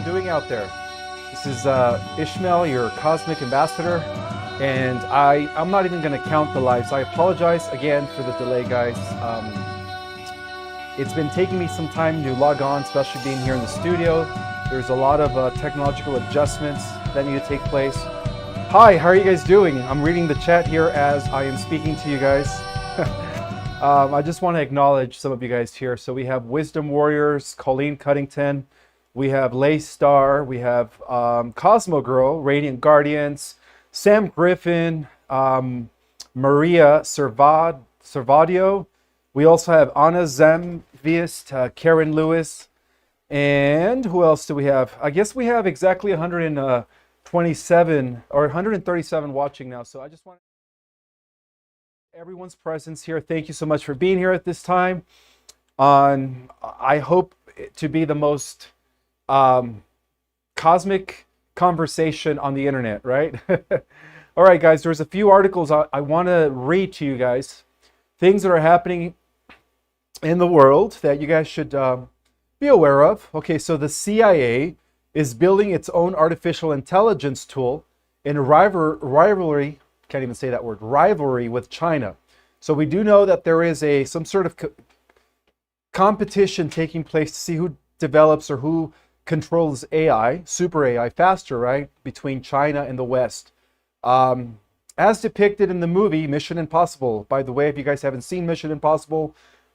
everyone doing out there? This is Ishmael, your cosmic ambassador, and I'm not even going to count the lives. I apologize again for the delay, guys. It's been taking me some time to log on, especially being here in the studio. There's a lot of technological adjustments that need to take place. Hi, how are you guys doing? I'm reading the chat here as I am speaking to you guys. I just want to acknowledge some of you guys here. So we have Wisdom Warriors, Colleen Cuddington, we have Lay Star, we have Cosmo Girl, Radiant Guardians, Sam Griffin, Maria Servadio. We also have Anna Zamvist, Karen Lewis, and who else do we have? I guess we have exactly 127 or 137 watching now. So I just want everyone's presence here. Thank you so much for being here at this time. I hope to be the most cosmic conversation on the internet, right? All right, guys, there's a few articles I want to read to you guys. Things that are happening in the world that you guys should be aware of. Okay, so the CIA is building its own artificial intelligence tool in rivalry, can't even say that word, rivalry with China. So we do know that there is some sort of competition taking place to see who develops or who controls AI, super AI, faster, right, between China and the West. As depicted in the movie Mission Impossible. By the way, if you guys haven't seen Mission Impossible,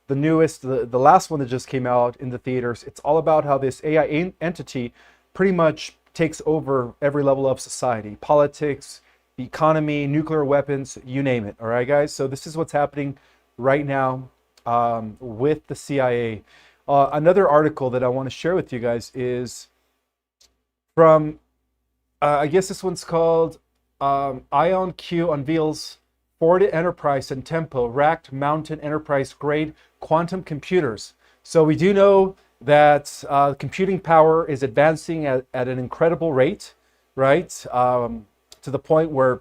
the newest, the last one that just came out in the theaters, it's all about how this AI entity pretty much takes over every level of society, politics, the economy, nuclear weapons, you name it. All right, guys? So this is what's happening right now with the CIA. Another article that I want to share with you guys is from, I guess this one's called IonQ unveils Ford Enterprise and Tempo racked mountain enterprise grade quantum computers. So we do know that computing power is advancing at an incredible rate, right? To the point where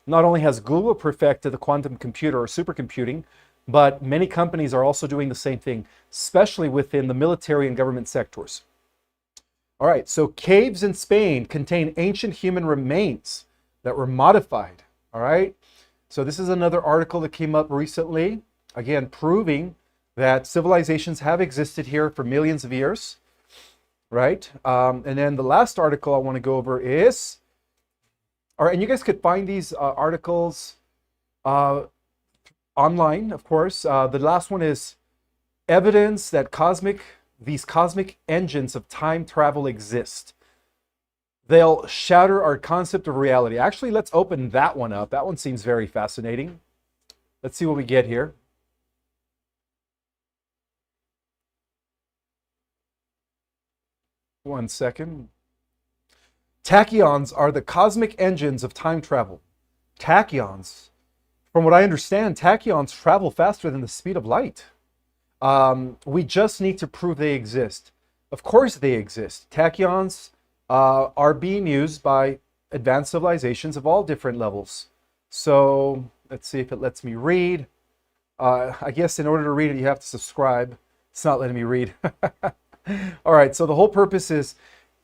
not only has Google perfected the quantum computer or supercomputing, but many companies are also doing the same thing, especially within the military and government sectors. All right, so caves in Spain contain ancient human remains that were modified. All right, so this is another article that came up recently, again, proving that civilizations have existed here for millions of years, right? And then the last article I want to go over is, all right, and you guys could find these articles online, of course. The last one is evidence that these cosmic engines of time travel exist. They'll shatter our concept of reality. Actually, let's open that one up. That one seems very fascinating. Let's see what we get here. One second. Tachyons are the cosmic engines of time travel. Tachyons. From what I understand, tachyons travel faster than the speed of light. We just need to prove they exist. Of course they exist. Tachyons are being used by advanced civilizations of all different levels. So let's see if it lets me read. I guess in order to read it, you have to subscribe. It's not letting me read. All right, so the whole purpose is,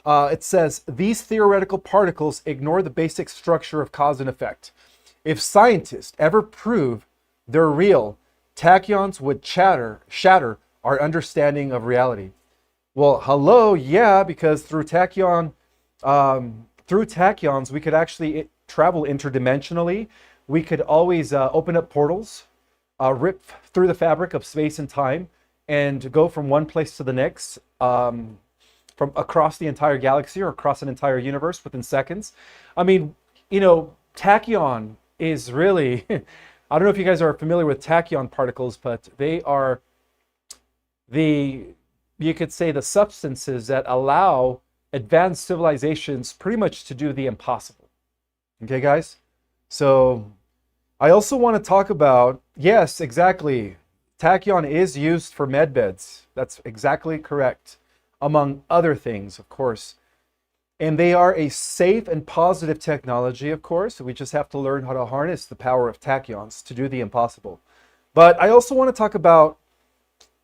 it says, these theoretical particles ignore the basic structure of cause and effect. If scientists ever prove they're real, tachyons would shatter our understanding of reality. Well, hello, yeah, because through tachyons, we could actually travel interdimensionally. We could always open up portals, rip through the fabric of space and time, and go from one place to the next, from across the entire galaxy or across an entire universe within seconds. I mean, you know, tachyon is really, I don't know if you guys are familiar with tachyon particles, but they are you could say the substances that allow advanced civilizations pretty much to do the impossible. Okay, guys? So I also want to talk about, yes, exactly, tachyon is used for med beds. That's exactly correct, among other things, of course. And they are a safe and positive technology, of course. We just have to learn how to harness the power of tachyons to do the impossible. But I also want to talk about,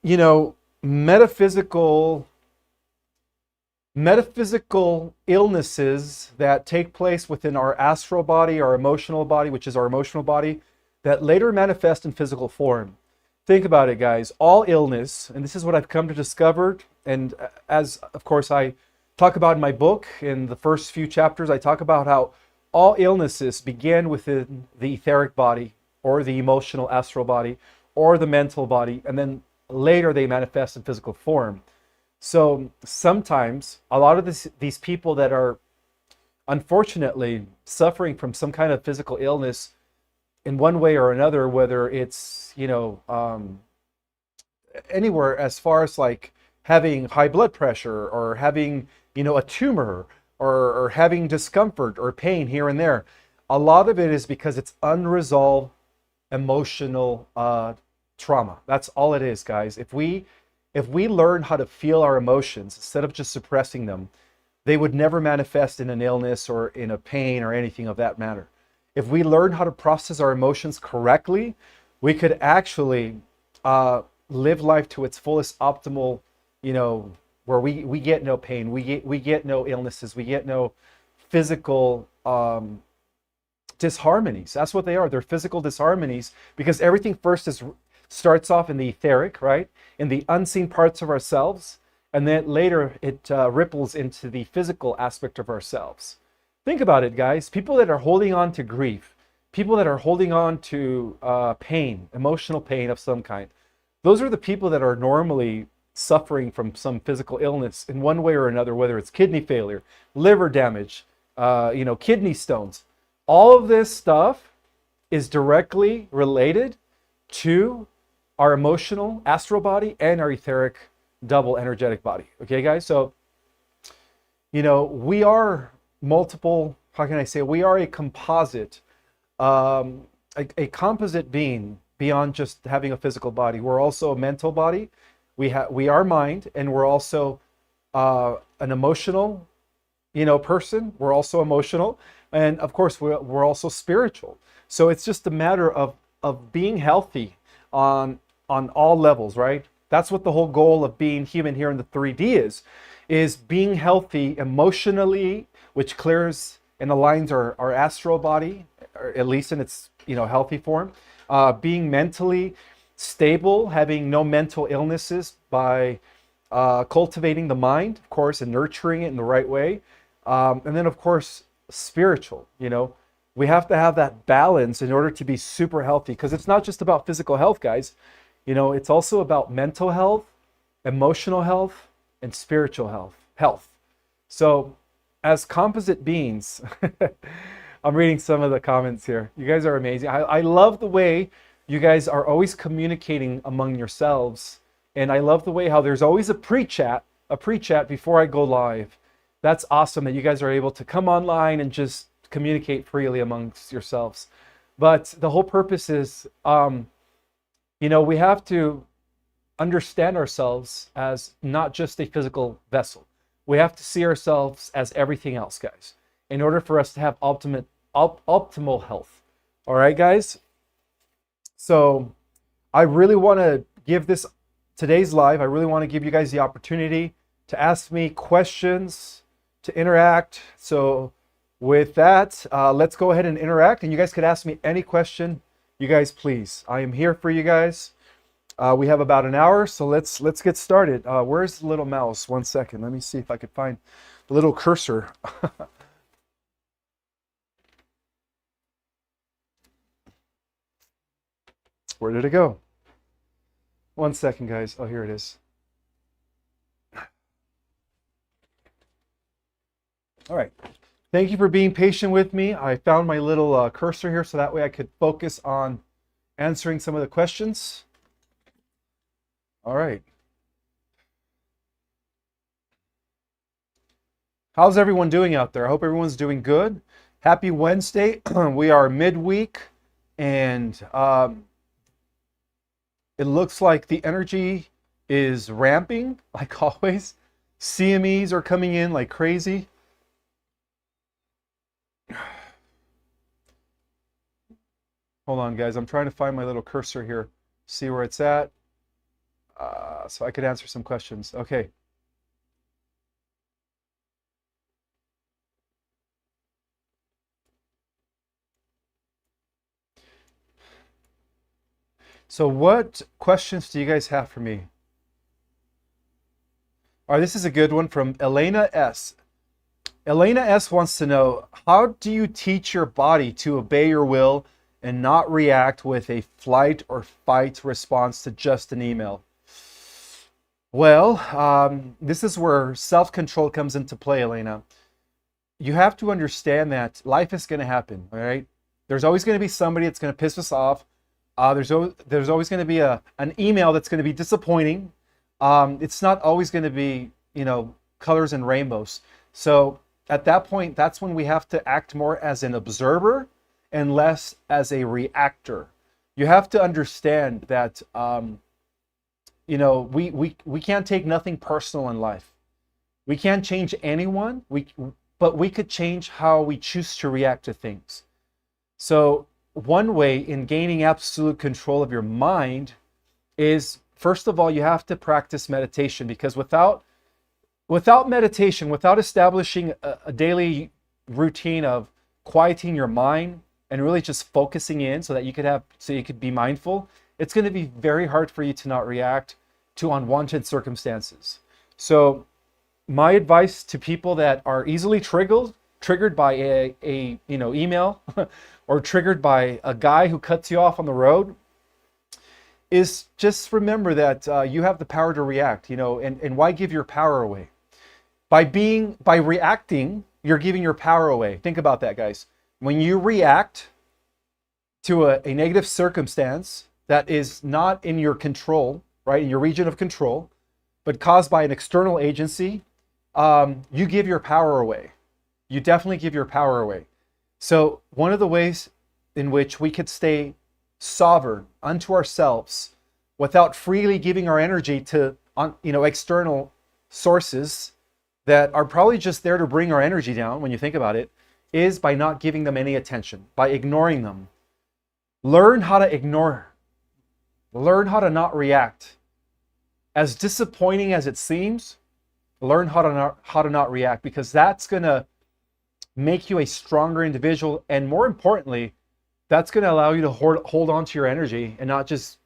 you know, metaphysical metaphysical illnesses that take place within our astral body, our emotional body, which is our emotional body, that later manifest in physical form. Think about it, guys. All illness, and this is what I've come to discover, and as, of course, I talk about in my book, in the first few chapters, I talk about how all illnesses begin within the etheric body, or the emotional astral body, or the mental body, and then later they manifest in physical form. So sometimes a lot of these people that are unfortunately suffering from some kind of physical illness in one way or another, whether it's, anywhere as far as like having high blood pressure, or having, a tumor, or having discomfort or pain here and there, a lot of it is because it's unresolved emotional trauma. That's all it is, guys. If we learn how to feel our emotions instead of just suppressing them, they would never manifest in an illness or in a pain or anything of that matter. If we learn how to process our emotions correctly, we could actually live life to its fullest optimal, where we get no pain, we get no illnesses, we get no physical disharmonies. That's what they are. They're physical disharmonies, because everything first starts off in the etheric, right? In the unseen parts of ourselves, and then later it ripples into the physical aspect of ourselves. Think about it, guys. People that are holding on to grief, people that are holding on to pain, emotional pain of some kind, those are the people that are normally suffering from some physical illness in one way or another, whether it's kidney failure, liver damage, kidney stones. All of this stuff is directly related to our emotional astral body and our etheric double energetic body. Okay, guys? So, we are multiple, how can I say, we are a composite, a composite being beyond just having a physical body. We're also a mental body. We are mind, and we're also an emotional, person. We're also emotional. And of course, we're also spiritual. So it's just a matter of being healthy on all levels, right? That's what the whole goal of being human here in the 3D is being healthy emotionally, which clears and aligns our astral body, or at least in its healthy form. Being mentally stable, having no mental illnesses by cultivating the mind, of course, and nurturing it in the right way. And then, of course, spiritual. We have to have that balance in order to be super healthy, because it's not just about physical health, guys. It's also about mental health, emotional health, and spiritual health. So as composite beings, I'm reading some of the comments here. You guys are amazing. I love the way you guys are always communicating among yourselves. And I love the way how there's always a pre-chat before I go live. That's awesome that you guys are able to come online and just communicate freely amongst yourselves. But the whole purpose is, we have to understand ourselves as not just a physical vessel. We have to see ourselves as everything else, guys, in order for us to have optimal health. All right, guys? So I really want to give today's live, I really want to give you guys the opportunity to ask me questions, to interact. So with that, let's go ahead and interact, and you guys could ask me any question you guys please. I am here for you guys. We have about an hour, so let's get started. Where's the little mouse? 1 second. Let me see if I could find the little cursor. Where did it go? 1 second, guys. Oh, here it is. All right. Thank you for being patient with me. I found my little cursor here so that way I could focus on answering some of the questions. All right. How's everyone doing out there? I hope everyone's doing good. Happy Wednesday. We are midweek, and it looks like the energy is ramping, like always. CMEs are coming in like crazy. Hold on, guys. I'm trying to find my little cursor here, see where it's at, so I could answer some questions. Okay. So what questions do you guys have for me? All right, this is a good one from Elena S. Elena S wants to know, how do you teach your body to obey your will and not react with a flight or fight response to just an email? Well, this is where self-control comes into play, Elena. You have to understand that life is going to happen, all right? There's always going to be somebody that's going to piss us off. There's always going to be an email that's going to be disappointing. It's not always going to be, colors and rainbows. So at that point, that's when we have to act more as an observer and less as a reactor. You have to understand that, we can't take nothing personal in life. We can't change anyone, but we could change how we choose to react to things. So one way in gaining absolute control of your mind is, first of all, you have to practice meditation, because without meditation, without establishing a daily routine of quieting your mind and really just focusing in so you could be mindful, it's going to be very hard for you to not react to unwanted circumstances. So my advice to people that are easily triggered by a email or triggered by a guy who cuts you off on the road is just remember that you have the power to react, and why give your power away? By reacting, you're giving your power away. Think about that, guys. When you react to a negative circumstance that is not in your control, right, in your region of control, but caused by an external agency, you give your power away. You definitely give your power away. So one of the ways in which we could stay sovereign unto ourselves without freely giving our energy to external sources that are probably just there to bring our energy down, when you think about it, is by not giving them any attention, by ignoring them. Learn how to ignore. Learn how to not react. As disappointing as it seems, learn how to not react, because that's going to make you a stronger individual, and more importantly, that's going to allow you to hold on to your energy and not just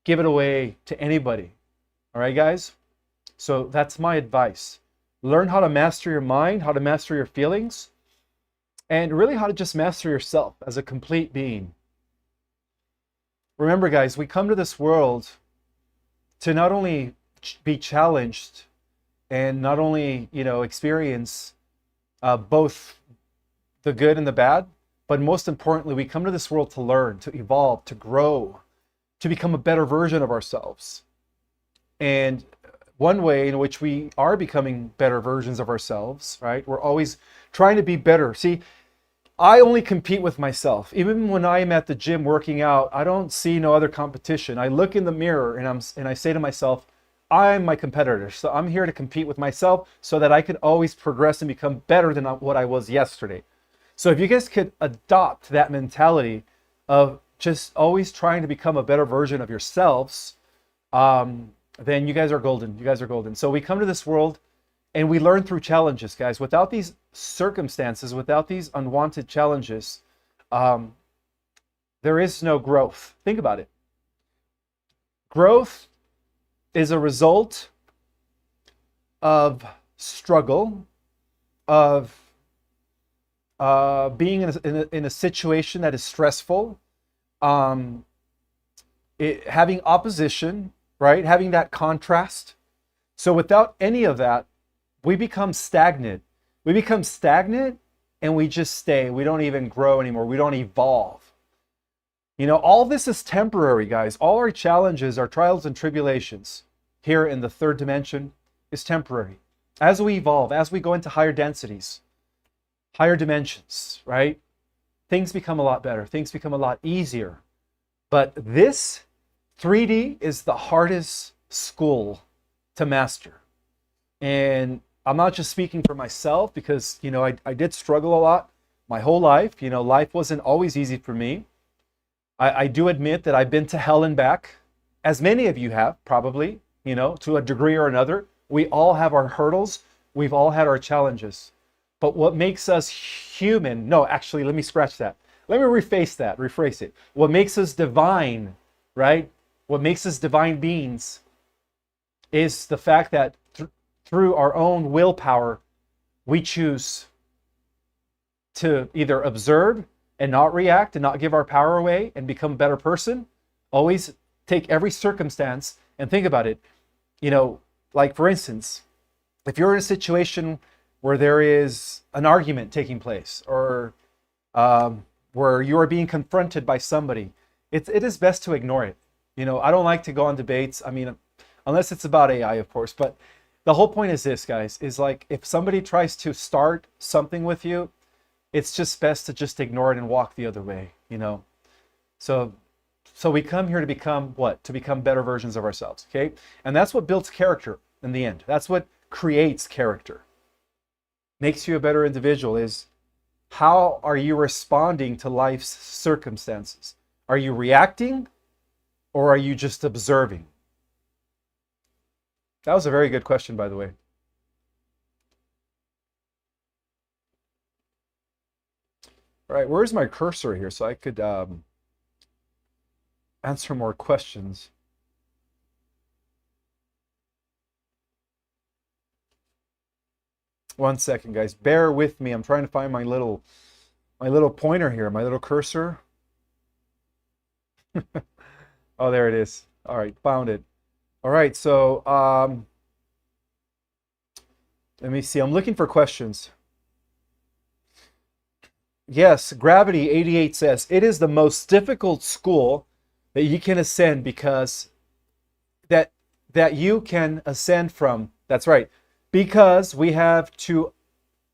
give it away to anybody. All right, guys? So that's my advice. Learn how to master your mind, how to master your feelings, and really how to just master yourself as a complete being. Remember, guys, we come to this world to not only be challenged and not only, experience both the good and the bad, but most importantly, we come to this world to learn, to evolve, to grow, to become a better version of ourselves. And one way in which we are becoming better versions of ourselves, right? We're always trying to be better. See, I only compete with myself. Even when I am at the gym working out, I don't see no other competition. I look in the mirror and I say to myself, I'm my competitor. So I'm here to compete with myself so that I can always progress and become better than what I was yesterday. So if you guys could adopt that mentality of just always trying to become a better version of yourselves, then you guys are golden. You guys are golden. So we come to this world and we learn through challenges, guys. Without these circumstances, without these unwanted challenges, there is no growth. Think about it. Growth is a result of struggle, of being in a situation that is stressful, having opposition, right? Having that contrast. So without any of that, we become stagnant. We become stagnant and we just stay. We don't even grow anymore. We don't evolve. All this is temporary, guys. All our challenges, our trials and tribulations here in the third dimension is temporary. As we evolve, as we go into higher densities, higher dimensions, right? Things become a lot better. Things become a lot easier. But this 3D is the hardest school to master. And I'm not just speaking for myself because, I did struggle a lot my whole life. Life wasn't always easy for me. I do admit that I've been to hell and back, as many of you have, probably, to a degree or another. We all have our hurdles. We've all had our challenges. But what makes us human, no, actually, let me scratch that. Let me rephrase it. What makes us divine right? What makes us divine beings is the fact that through our own willpower, we choose to either observe and not react and not give our power away and become a better person. Always take every circumstance and think about it. You know, like for instance, if you're in a situation where there is an argument taking place, or where you are being confronted by somebody, it is best to ignore it. You know, I don't like to go on debates. I mean, unless it's about AI, of course. But the whole point is this, guys, is like if somebody tries to start something with you, it's just best to just ignore it and walk the other way, you know. So we come here to become what? To become better versions of ourselves, okay? And that's what builds character in the end. That's what creates character. Makes you a better individual is how are you responding to life's circumstances? Are you reacting or are you just observing? That was a very good question, by the way. All right, where's my cursor here so I could answer more questions? One second, guys. Bear with me. I'm trying to find my little pointer here, my little cursor. Oh, there it is. All right, found it. All right, so let me see. I'm looking for questions. Yes, Gravity 88 says, it is the most difficult school that you can ascend because that you can ascend from. That's right. Because we have to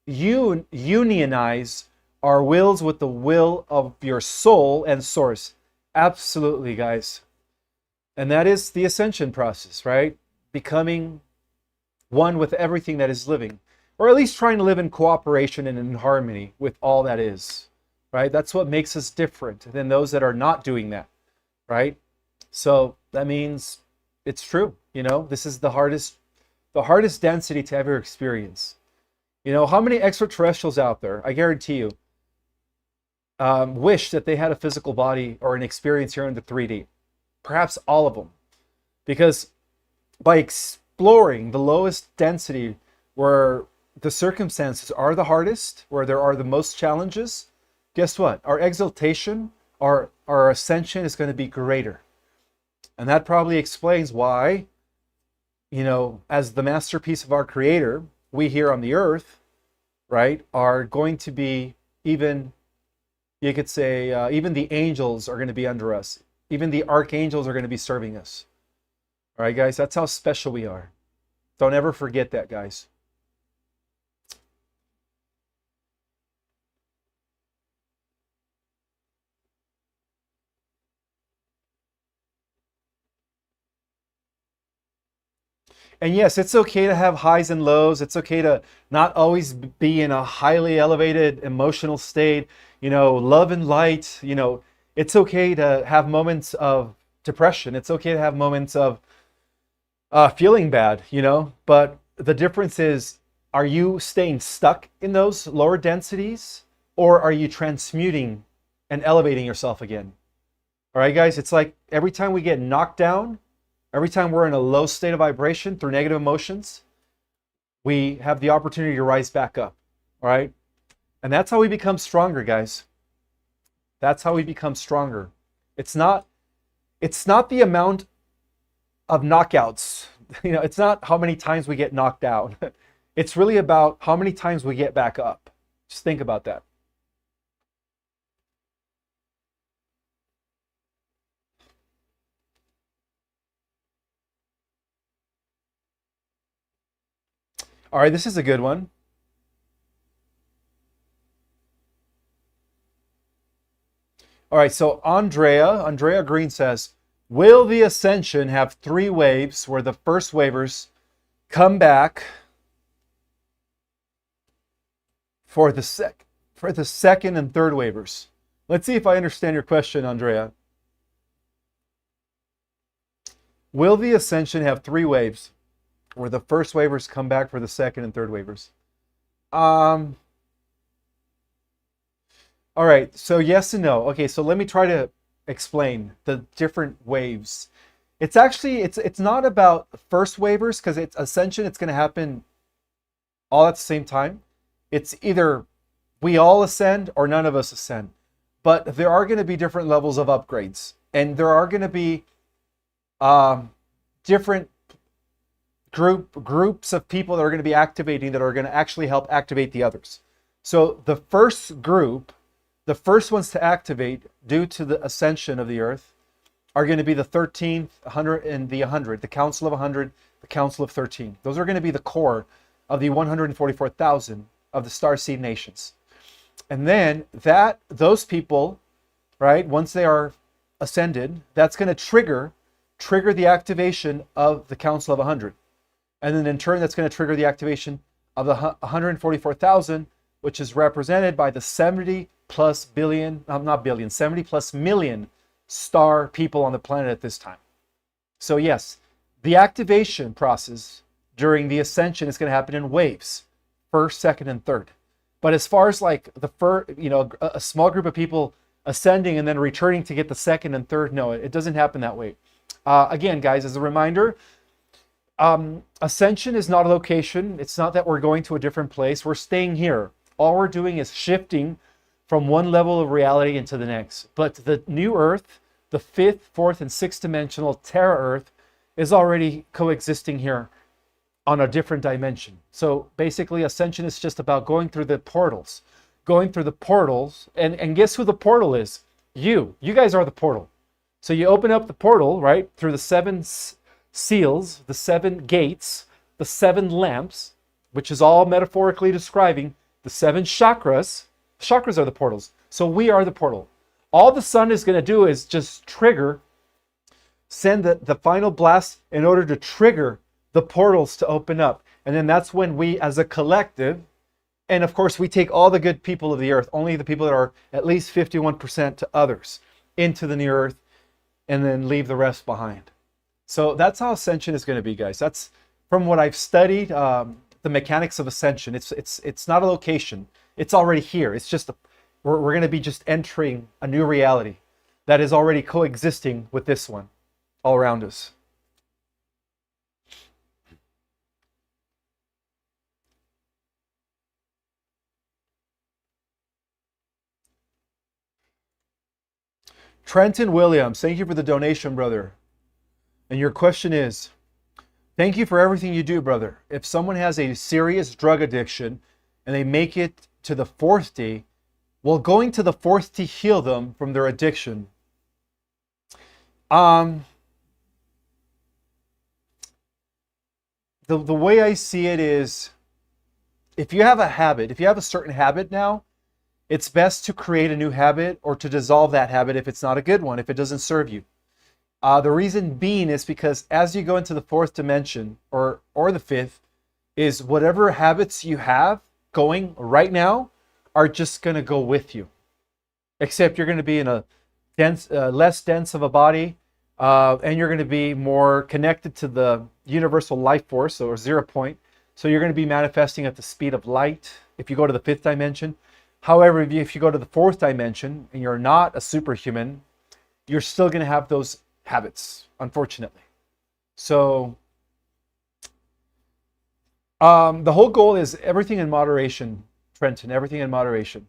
unionize our wills with the will of your soul and source. Absolutely, guys. And that is the ascension process, right? Becoming one with everything that is living. Or at least trying to live in cooperation and in harmony with all that is, right? That's what makes us different than those that are not doing that, right? So that means it's true, you know, this is the hardest density to ever experience. You know, how many extraterrestrials out there, I guarantee you, wish that they had a physical body or an experience here in the 3D? Perhaps all of them. Because by exploring the lowest density where the circumstances are the hardest, where there are the most challenges, guess what? Our exaltation, our ascension is going to be greater. And that probably explains why, you know, as the masterpiece of our Creator, we here on the earth, right, are going to be even, you could say, even the angels are going to be under us. Even the archangels are going to be serving us. All right, guys, that's how special we are. Don't ever forget that, guys. And yes, it's okay to have highs and lows. It's okay to not always be in a highly elevated emotional state. You know, love and light. You know, it's okay to have moments of depression. It's okay to have moments of feeling bad, you know. But the difference is, are you staying stuck in those lower densities, or are you transmuting and elevating yourself again? All right, guys, it's like every time we get knocked down, every time we're in a low state of vibration through negative emotions, we have the opportunity to rise back up. All right? And that's how we become stronger, guys. That's how we become stronger. It's not the amount of knockouts. You know, it's not how many times we get knocked down. It's really about how many times we get back up. Just think about that. All right, this is a good one. All right, so Andrea Green says, will the Ascension have 3 waves where the first wavers come back for the second and third wavers? Let's see if I understand your question, Andrea. Will the Ascension have 3 waves where the first wavers come back for the second and third wavers? All right, so yes and no. Okay, so let me try to explain the different waves. It's actually it's not about first wavers, because it's ascension. It's going to happen all at the same time. It's either we all ascend or none of us ascend. But there are going to be different levels of upgrades, and there are going to be different groups of people that are going to be activating, that are going to actually help activate the others. So the first group, the first ones to activate due to the ascension of the earth, are going to be the 13th, 100, and the 100, the Council of 100, the Council of 13. Those are going to be the core of the 144,000 of the starseed nations. And then those people, right, once they are ascended, that's going to trigger the activation of the Council of 100. And then in turn, that's going to trigger the activation of the 144,000, which is represented by the 70 plus billion, not billion, 70 plus million star people on the planet at this time. So yes, the activation process during the ascension is going to happen in waves, first, second, and third. But as far as like the first, a small group of people ascending and then returning to get the second and third, no, it doesn't happen that way. Again, guys, as a reminder, ascension is not a location. It's not that we're going to a different place. We're staying here. All we're doing is shifting from one level of reality into the next. But the new Earth, the fifth, fourth, and sixth dimensional Terra Earth, is already coexisting here on a different dimension. So basically, ascension is just about going through the portals. Going through the portals, and guess who the portal is? You guys are the portal. So you open up the portal, right, through the 7 seals, the 7 gates, the 7 lamps, which is all metaphorically describing the 7 chakras. Chakras are the portals. So we are the portal. All the sun is going to do is just send the final blast in order to trigger the portals to open up. And then that's when we, as a collective, and of course we take all the good people of the earth, only the people that are at least 51% to others, into the new earth, and then leave the rest behind. So that's how ascension is going to be, guys. That's from what I've studied, the mechanics of ascension. It's not a location. It's already here. It's just we're going to be just entering a new reality that is already coexisting with this one all around us. Trenton Williams, thank you for the donation, brother. And your question is, thank you for everything you do, brother. If someone has a serious drug addiction and they make it to the 4th day, will going to the 4th day heal them from their addiction? The way I see it is, if you have a habit, if you have a certain habit now, it's best to create a new habit or to dissolve that habit if it's not a good one, if it doesn't serve you. The reason being is because as you go into the 4th dimension or the 5th, is whatever habits you have going right now are just going to go with you. Except you're going to be in a dense, less dense of a body, and you're going to be more connected to the universal life force, or 0 point. So you're going to be manifesting at the speed of light if you go to the 5th dimension. However, if you go to the 4th dimension and you're not a superhuman, you're still going to have those habits, unfortunately. So the whole goal is everything in moderation, Trenton, everything in moderation.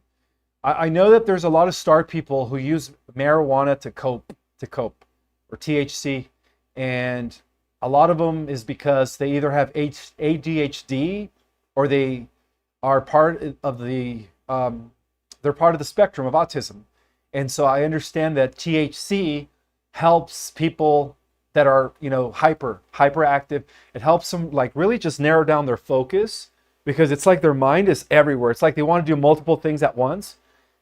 I know that there's a lot of star people who use marijuana to cope, or THC, and a lot of them is because they either have ADHD or they are part of the they're part of the spectrum of autism. And so I understand that THC helps people that are, hyperactive. It helps them like really just narrow down their focus, because it's like their mind is everywhere. It's like they want to do multiple things at once.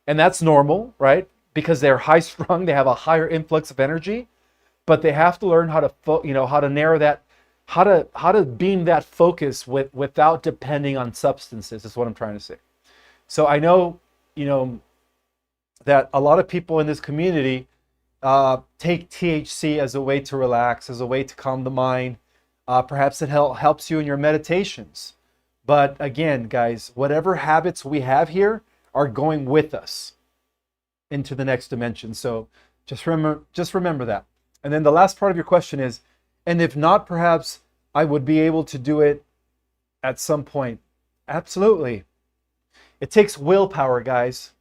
And that's normal, right? Because they're high strung, they have a higher influx of energy, but they have to learn how to how to narrow that, how to beam that focus without depending on substances, is what I'm trying to say. So I know, that a lot of people in this community take THC as a way to relax, as a way to calm the mind. Perhaps it helps you in your meditations. But again, guys, whatever habits we have here are going with us into the next dimension. So Just remember that. And then the last part of your question is, and if not, perhaps I would be able to do it at some point. Absolutely. It takes willpower, guys.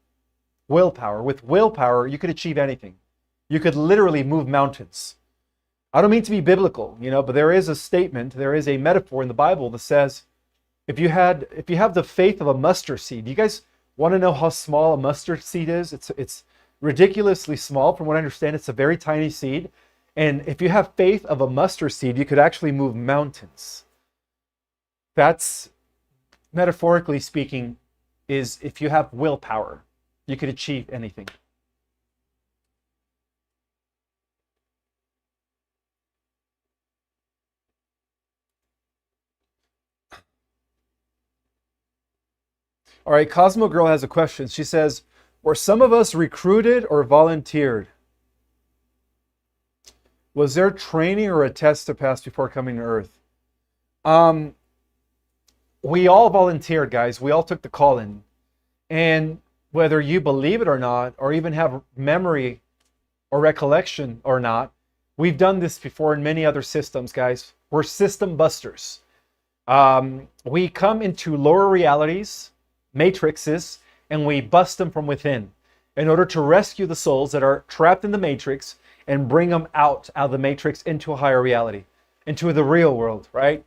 Willpower. With willpower, you could achieve anything. You could literally move mountains. I don't mean to be biblical, but there is a statement, there is a metaphor in the Bible that says, if you have the faith of a mustard seed. You guys want to know how small a mustard seed is? It's ridiculously small. From what I understand, it's a very tiny seed. And if you have faith of a mustard seed, you could actually move mountains. That's, metaphorically speaking, is if you have willpower, you could achieve anything. All right, Cosmo Girl has a question. She says, were some of us recruited or volunteered? Was there training or a test to pass before coming to Earth? We all volunteered, guys. We all took the call in. And whether you believe it or not, or even have memory or recollection or not, we've done this before in many other systems, guys. We're system busters. We come into lower realities, matrices, and we bust them from within in order to rescue the souls that are trapped in the matrix and bring them out of the matrix into a higher reality, into the real world, right?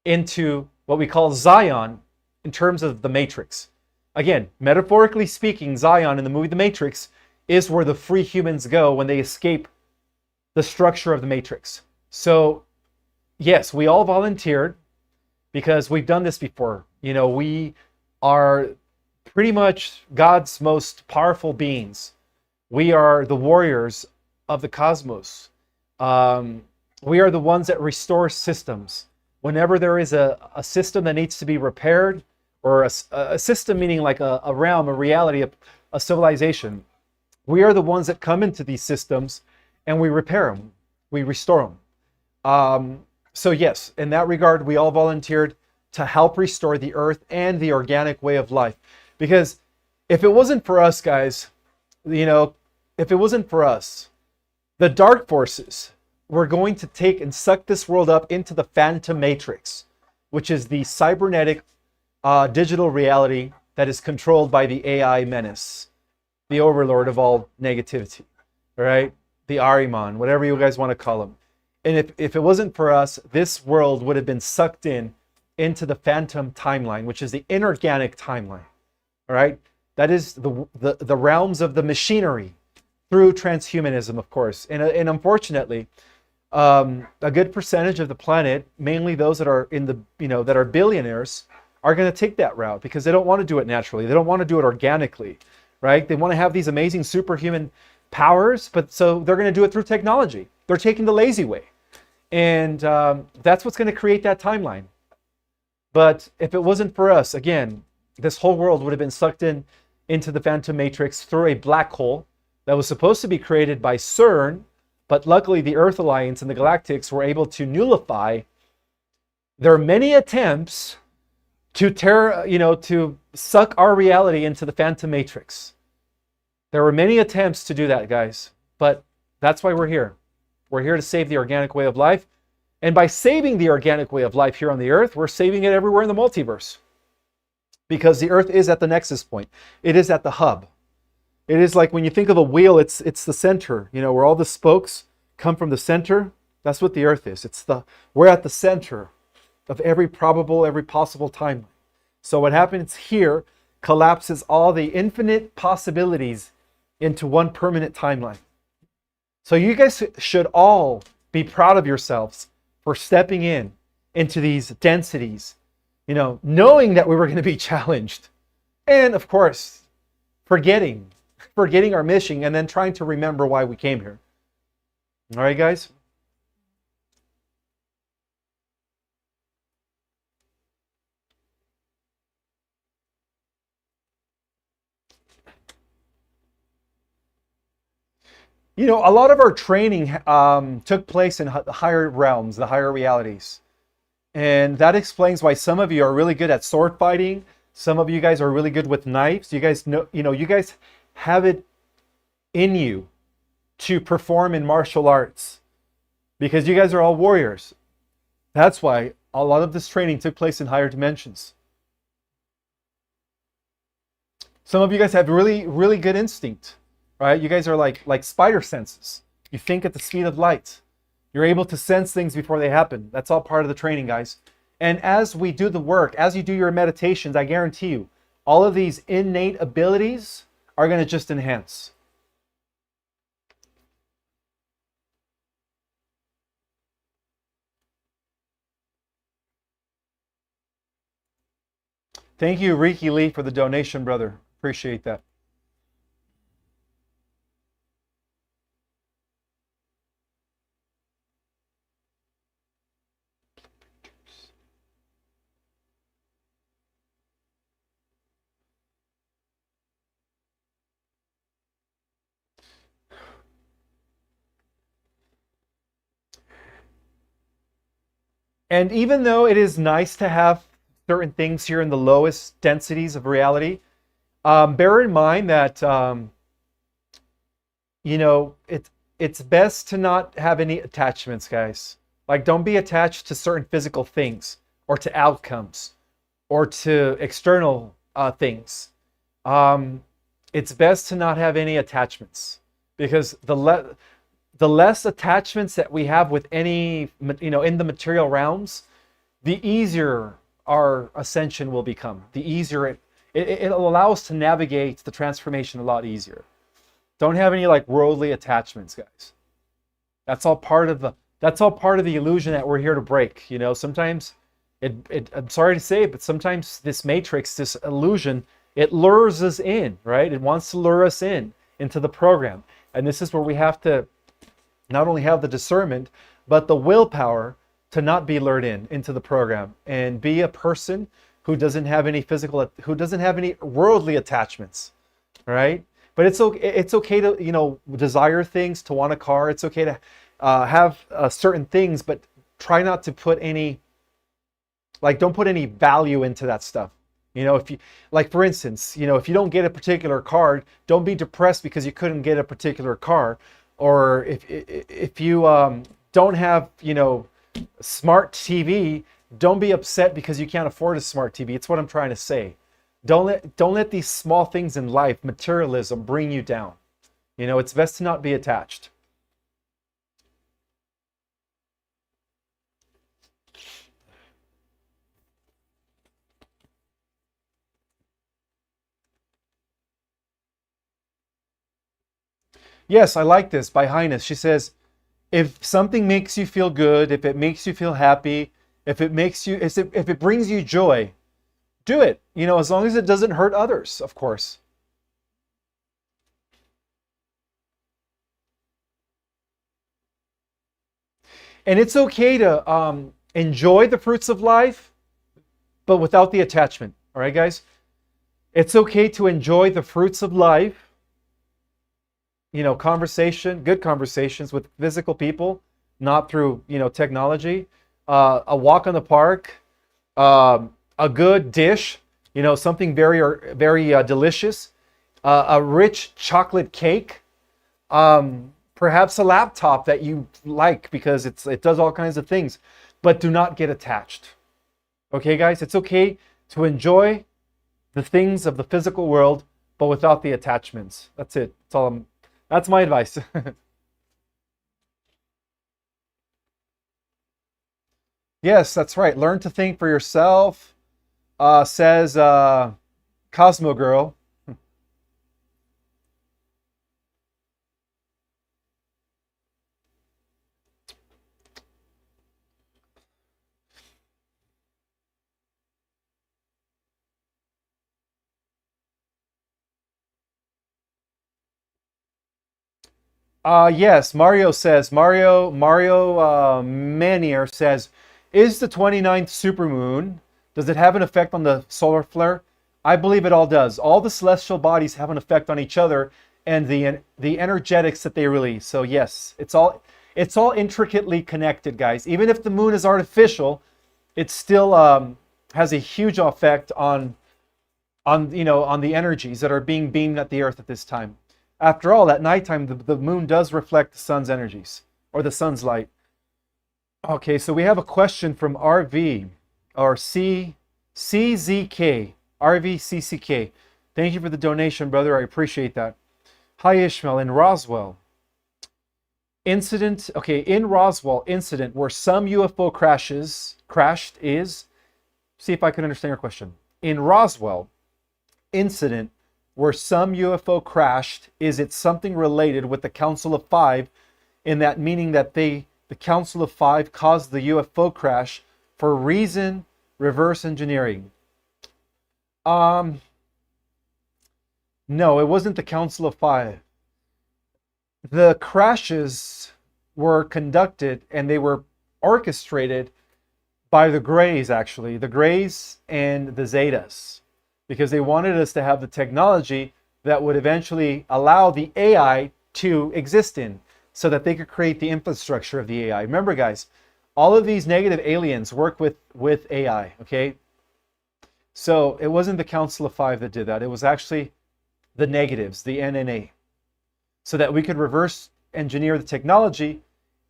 Into what we call Zion in terms of the matrix. Again, metaphorically speaking, Zion in the movie The Matrix is where the free humans go when they escape the structure of the matrix. So yes, we all volunteered because we've done this before. We are pretty much God's most powerful beings. We are the warriors of the cosmos. We are the ones that restore systems. Whenever there is a system that needs to be repaired, or a system meaning like a realm, a reality, a civilization, we are the ones that come into these systems and we repair them, we restore them. So yes, in that regard, we all volunteered to help restore the earth and the organic way of life. Because if it wasn't for us, guys, if it wasn't for us, the dark forces were going to take and suck this world up into the phantom matrix, which is the cybernetic digital reality that is controlled by the AI menace, the overlord of all negativity, right? The Ahriman, whatever you guys want to call him. And if it wasn't for us, this world would have been sucked into the phantom timeline, which is the inorganic timeline, all right? That is the realms of the machinery through transhumanism, of course. And unfortunately, a good percentage of the planet, mainly those that are in the, that are billionaires, are going to take that route because they don't want to do it naturally. They don't want to do it organically, right? They want to have these amazing superhuman powers, but so they're going to do it through technology. They're taking the lazy way. And that's what's going to create that timeline. But if it wasn't for us, again, this whole world would have been sucked into the phantom matrix through a black hole that was supposed to be created by CERN, but luckily the Earth Alliance and the Galactics were able to nullify their many attempts to to suck our reality into the phantom matrix. There were many attempts to do that, guys, but that's why we're here. We're here to save the organic way of life. And by saving the organic way of life here on the earth, we're saving it everywhere in the multiverse. Because the earth is at the nexus point. It is at the hub. It is like when you think of a wheel, it's the center, where all the spokes come from the center. That's what the earth is. We're at the center of every possible timeline. So what happens here collapses all the infinite possibilities into one permanent timeline. So you guys should all be proud of yourselves for stepping into these densities, knowing that we were going to be challenged. And of course, forgetting our mission and then trying to remember why we came here. All right, guys? A lot of our training took place in the higher realms, the higher realities. And that explains why some of you are really good at sword fighting. Some of you guys are really good with knives. You guys know, you guys have it in you to perform in martial arts because you guys are all warriors. That's why a lot of this training took place in higher dimensions. Some of you guys have really, really good instinct, right? You guys are like spider senses. You think at the speed of light. You're able to sense things before they happen. That's all part of the training, guys. And as we do the work, as you do your meditations, I guarantee you, all of these innate abilities are going to just enhance. Thank you, Riki Lee, for the donation, brother. Appreciate that. And even though it is nice to have certain things here in the lowest densities of reality, bear in mind that you know, it's best to not have any attachments, guys. Like, don't be attached to certain physical things or to outcomes or to external things. It's best to not have any attachments, because the less attachments that we have with any, you know, in the material realms, the easier our ascension will become. The easier it'll allow us to navigate the transformation a lot easier. Don't have any like worldly attachments, guys. That's all part of the illusion that we're here to break. You know, sometimes I'm sorry to say it, but sometimes this matrix, this illusion, it lures us in, right? It wants to lure us into the program. And this is where we have to not only have the discernment, but the willpower to not be lured into the program and be a person who doesn't have any who doesn't have any worldly attachments, right? But it's okay to, you know, desire things, to want a car. It's okay to have certain things, but try not to put any, like, don't put any value into that stuff. You know, if you, like, for instance, you know, if you don't get a particular card, don't be depressed because you couldn't get a particular car. Or if you don't have, you know, smart TV, don't be upset because you can't afford a smart TV. It's what I'm trying to say. Don't let these small things in life, materialism, bring you down. You know, it's best to not be attached. Yes, I like this by Highness. She says, if something makes you feel good, if it makes you feel happy, if it brings you joy, do it. You know, as long as it doesn't hurt others, of course. And it's okay to enjoy the fruits of life, but without the attachment. All right, guys? It's okay to enjoy the fruits of life, you know, good conversations with physical people, not through, you know, technology, a walk in the park, a good dish, you know, something very delicious, a rich chocolate cake, perhaps a laptop that you like because it does all kinds of things, but do not get attached. Okay, guys, it's okay to enjoy the things of the physical world, but without the attachments. That's it. That's my advice. Yes, that's right. Learn to think for yourself, says Cosmo Girl. Yes, Mario says, Mario Manier says, is the 29th supermoon, does it have an effect on the solar flare? I believe it all does. All the celestial bodies have an effect on each other and the energetics that they release. So yes, it's all intricately connected, guys. Even if the moon is artificial, it still has a huge effect on the energies that are being beamed at the earth at this time. After all, at nighttime, the moon does reflect the sun's energies or the sun's light. Okay, so we have a question from RV or CZK, RVCCK. Thank you for the donation, brother. I appreciate that. Hi, Ishmael. In Roswell incident, in Roswell incident where some UFO crashed is, see if I can understand your question. In Roswell incident where some UFO crashed, is it something related with the Council of Five, in that meaning that the Council of Five caused the UFO crash for reason reverse engineering? No, it wasn't the Council of Five. The crashes were conducted and they were orchestrated by the Greys, actually, the Greys and the Zetas, because they wanted us to have the technology that would eventually allow the AI to exist in, so that they could create the infrastructure of the AI. Remember, guys, all of these negative aliens work with AI, okay? So it wasn't the Council of Five that did that. It was actually the negatives, the NNA, so that we could reverse engineer the technology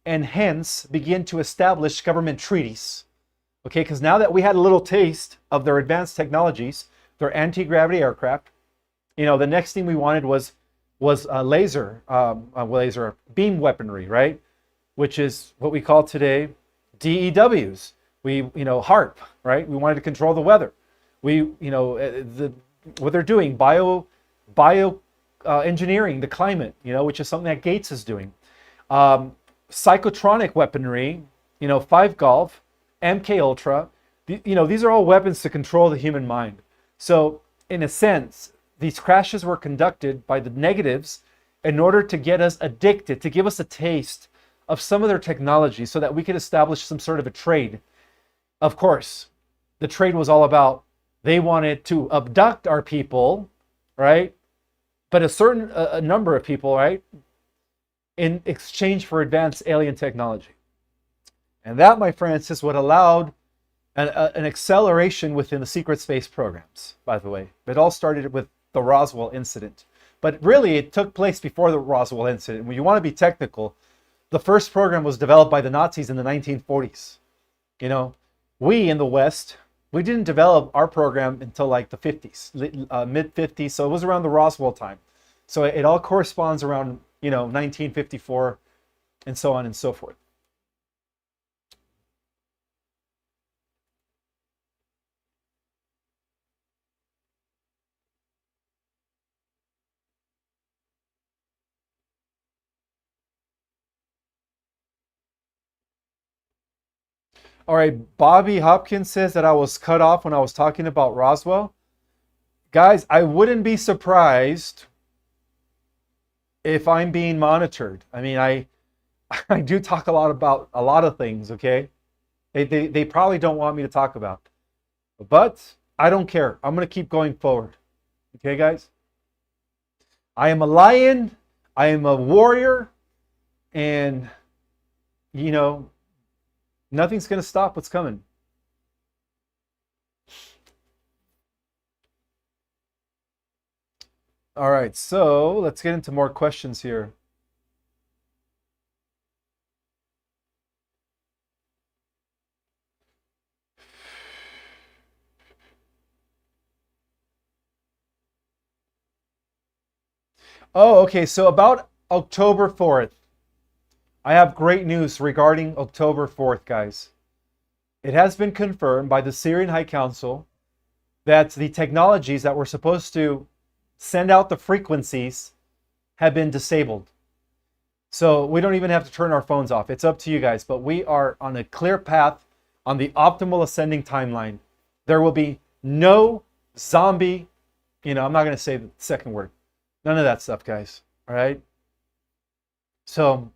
and hence begin to establish government treaties. Okay, because now that we had a little taste of their advanced technologies, their anti-gravity aircraft, the next thing we wanted was laser beam weaponry, right? Which is what we call today DEWs. HARP, right? We wanted to control the weather. What they're doing, bio engineering the climate, which is something that Gates is doing. Psychotronic weaponry, 5 Golf, MK Ultra, these are all weapons to control the human mind. So in a sense, these crashes were conducted by the negatives in order to get us addicted, to give us a taste of some of their technology so that we could establish some sort of a trade. Of course, the trade was all about, they wanted to abduct our people, right? But a number of people, right? In exchange for advanced alien technology. And that, my friends, is what allowed an acceleration within the secret space programs, by the way. It all started with the Roswell incident. But really, it took place before the Roswell incident. When you want to be technical, the first program was developed by the Nazis in the 1940s. We in the West, we didn't develop our program until like the 50s, mid 50s. So it was around the Roswell time. So it all corresponds around, 1954 and so on and so forth. All right, Bobby Hopkins says that I was cut off when I was talking about Roswell. Guys, I wouldn't be surprised if I'm being monitored. I mean, I do talk a lot about a lot of things, okay? They probably don't want me to talk about. But I don't care. I'm going to keep going forward. Okay, guys? I am a lion. I am a warrior. And, nothing's going to stop what's coming. All right, so let's get into more questions here. Oh, okay, so about October 4th. I have great news regarding October 4th, guys. It has been confirmed by the Syrian High Council that the technologies that were supposed to send out the frequencies have been disabled. So we don't even have to turn our phones off. It's up to you guys, but we are on a clear path on the optimal ascending timeline. There will be no zombie, I'm not going to say the second word. None of that stuff, guys. All right? So,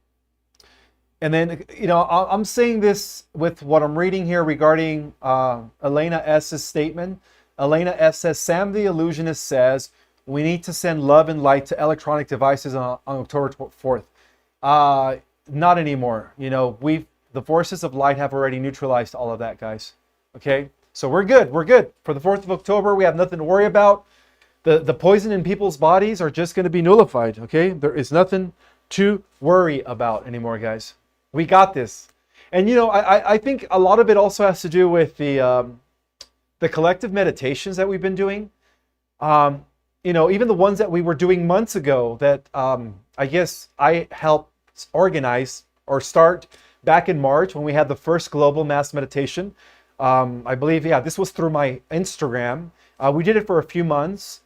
and then, I'm saying this with what I'm reading here regarding Elena S.'s statement. Elena S. says, Sam the Illusionist says, we need to send love and light to electronic devices on October 4th. Not anymore. The forces of light have already neutralized all of that, guys. Okay? So we're good. We're good. For the 4th of October, we have nothing to worry about. The poison in people's bodies are just going to be nullified, okay? There is nothing to worry about anymore, guys. We got this. And, you know, I think a lot of it also has to do with the collective meditations that we've been doing. You know, even the ones that we were doing months ago that I guess I helped organize or start back in March when we had the first global mass meditation. I believe, yeah, this was through my Instagram. We did it for a few months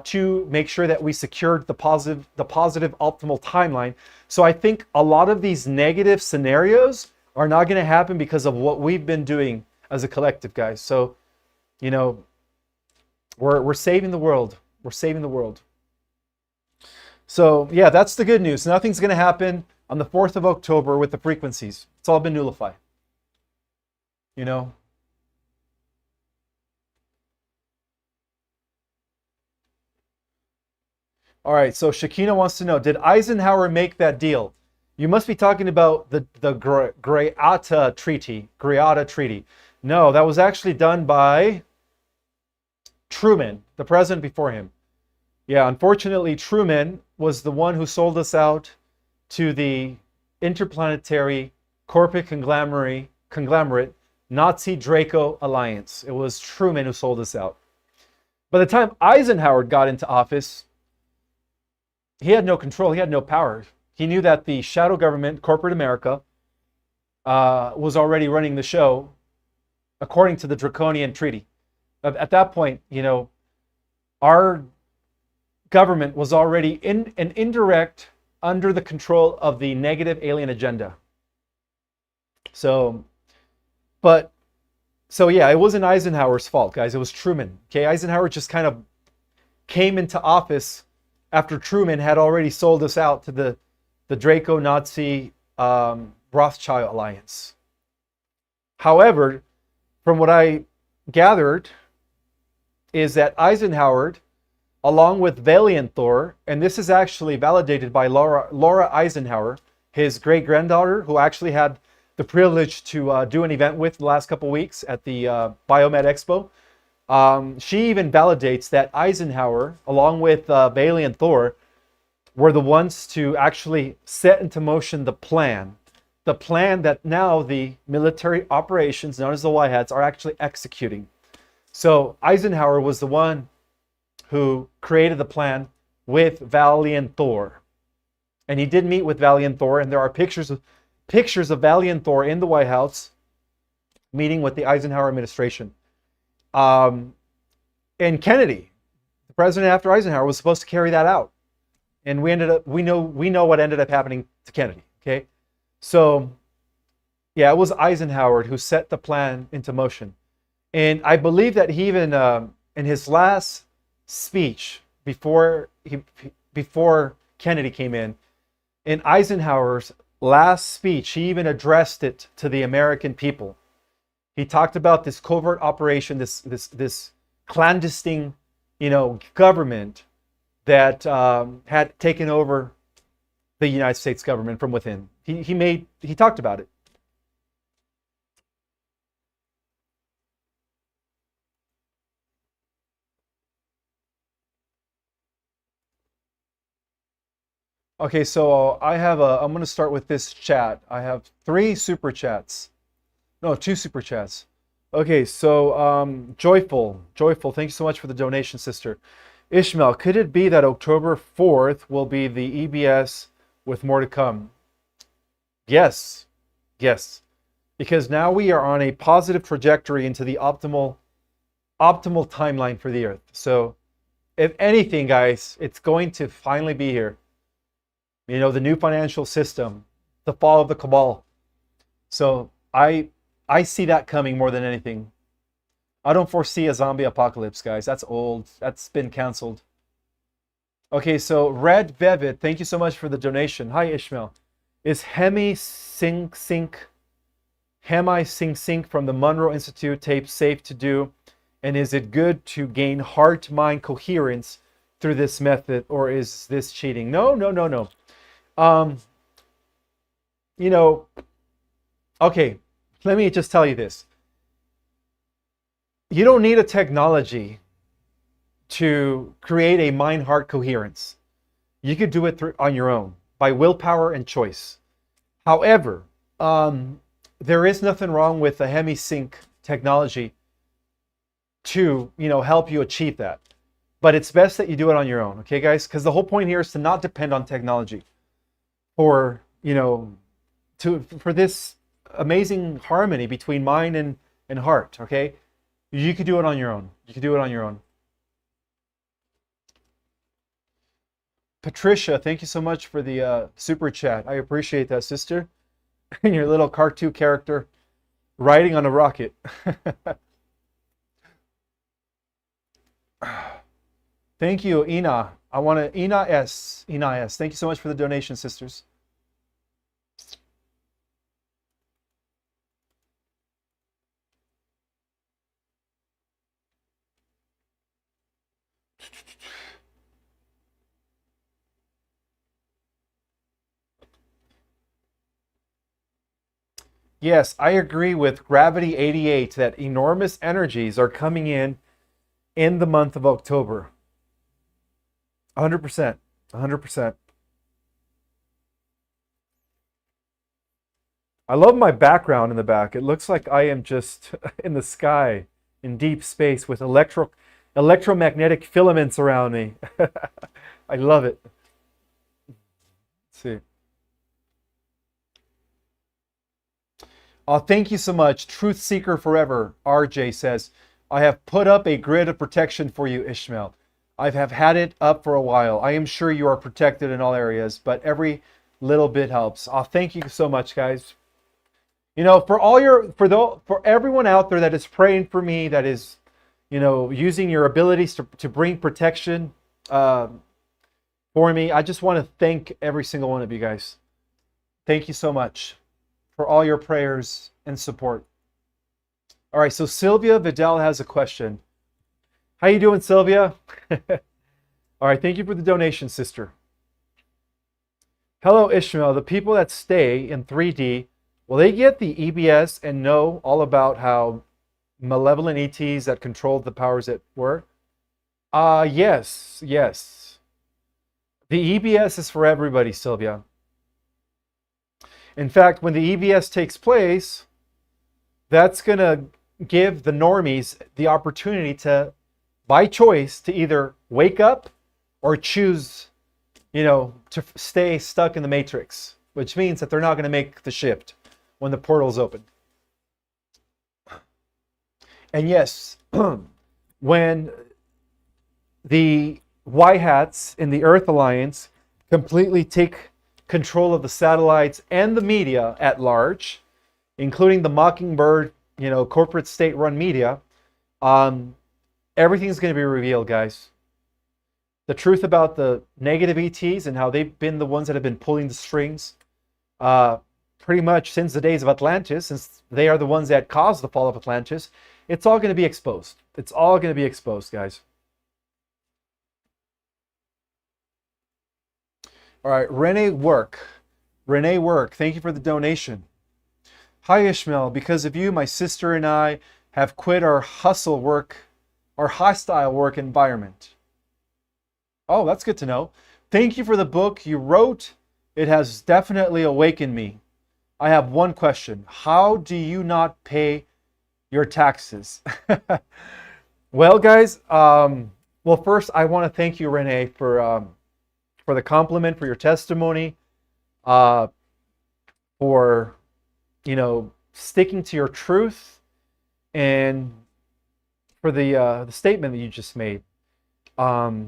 to make sure that we secured the positive optimal timeline. So I think a lot of these negative scenarios are not going to happen because of what we've been doing as a collective, guys. So, you know, we're saving the world. We're saving the world. So yeah, that's the good news. Nothing's going to happen on the 4th of October with the frequencies. It's all been nullified. You know. All right, so Shakina wants to know, did Eisenhower make that deal? You must be talking about the Greata Treaty. No, that was actually done by Truman, the president before him. Yeah, unfortunately, Truman was the one who sold us out to the interplanetary corporate conglomerate Nazi Draco alliance. It was Truman who sold us out. By the time Eisenhower got into office, he had no control. He had no power. He knew that the shadow government, corporate America, was already running the show according to the draconian treaty. At that point, you know, our government was already in an indirect under the control of the negative alien agenda. So yeah, it wasn't Eisenhower's fault, guys. It was Truman. Okay, Eisenhower just kind of came into office after Truman had already sold us out to the Draco Nazi Rothschild alliance. However, from what I gathered, is that Eisenhower, along with Valiant Thor, and this is actually validated by Laura Eisenhower, his great-granddaughter, who actually had the privilege to do an event with the last couple weeks at the Biomed Expo. She even validates that Eisenhower, along with Valiant Thor, were the ones to actually set into motion the plan that now the military operations known as the White Hats are actually executing. So Eisenhower was the one who created the plan with Valiant Thor. And he did meet with Valiant Thor, and there are pictures of Valiant Thor in the White House meeting with the Eisenhower administration. And Kennedy, the president after Eisenhower, was supposed to carry that out. And we know what ended up happening to Kennedy. Okay. So yeah, it was Eisenhower who set the plan into motion. And I believe that he even in his last speech before Kennedy came in Eisenhower's last speech, he even addressed it to the American people. He talked about this covert operation, this clandestine, government that had taken over the United States government from within. He talked about it. Okay, so I'm going to start with this chat. I have 3 super chats. No, 2 super chats. Okay, so Joyful, thank you so much for the donation, sister. Ishmael, could it be that October 4th will be the EBS with more to come? Yes. Because now we are on a positive trajectory into the optimal timeline for the Earth. So if anything, guys, it's going to finally be here. The new financial system, the fall of the cabal. So I see that coming more than anything. I don't foresee a zombie apocalypse, guys. That's old. That's been canceled. Okay, so Red Vevid, thank you so much for the donation. Hi, Ishmael. Is Hemi-Sync from the Monroe Institute tape safe to do? And is it good to gain heart-mind coherence through this method, or is this cheating? No. Okay, let me just tell you this. You don't need a technology to create a mind-heart coherence. You could do it on your own by willpower and choice. However, there is nothing wrong with the Hemi-Sync technology to, help you achieve that. But it's best that you do it on your own, okay, guys? Because the whole point here is to not depend on technology for, for this amazing harmony between mind and heart, okay? You could do it on your own. You could do it on your own. Patricia, thank you so much for the super chat. I appreciate that, sister. And your little cartoon character riding on a rocket. Thank you, Ina. Ina S. Thank you so much for the donation, sisters. Yes, I agree with Gravity 88 that enormous energies are coming in the month of October. 100%. 100%. I love my background in the back. It looks like I am just in the sky, in deep space with electromagnetic filaments around me. I love it. Let's see. Thank you so much. Truth Seeker Forever, RJ says, I have put up a grid of protection for you, Ishmael. I have had it up for a while. I am sure you are protected in all areas, but every little bit helps. Thank you so much, guys. For everyone out there that is praying for me, that is, using your abilities to bring protection for me, I just want to thank every single one of you guys. Thank you so much for all your prayers and support. All right, so Sylvia Vidal has a question. How you doing, Sylvia? All right, thank you for the donation, sister. Hello, Ishmael. The people that stay in 3D, will they get the EBS and know all about how malevolent ETs that controlled the powers that were? Yes. The EBS is for everybody, Sylvia. In fact, when the EBS takes place, that's going to give the normies the opportunity to, by choice, to either wake up or choose, to stay stuck in the matrix, which means that they're not going to make the shift when the portal's open. And yes, when the White Hats in the Earth Alliance completely take control of the satellites and the media at large, including the Mockingbird, corporate state-run media, everything's going to be revealed, guys. The truth about the negative ETs and how they've been the ones that have been pulling the strings pretty much since the days of Atlantis, since they are the ones that caused the fall of Atlantis, it's all going to be exposed. It's all going to be exposed, guys. All right, Renee Work, thank you for the donation. Hi, Ishmael. Because of you, my sister and I have quit our hostile work environment. Oh, that's good to know. Thank you for the book you wrote. It has definitely awakened me. I have one question. How do you not pay your taxes? Well, guys, first I want to thank you, Renee, for the compliment, for your testimony, for, sticking to your truth, and for the statement that you just made. Now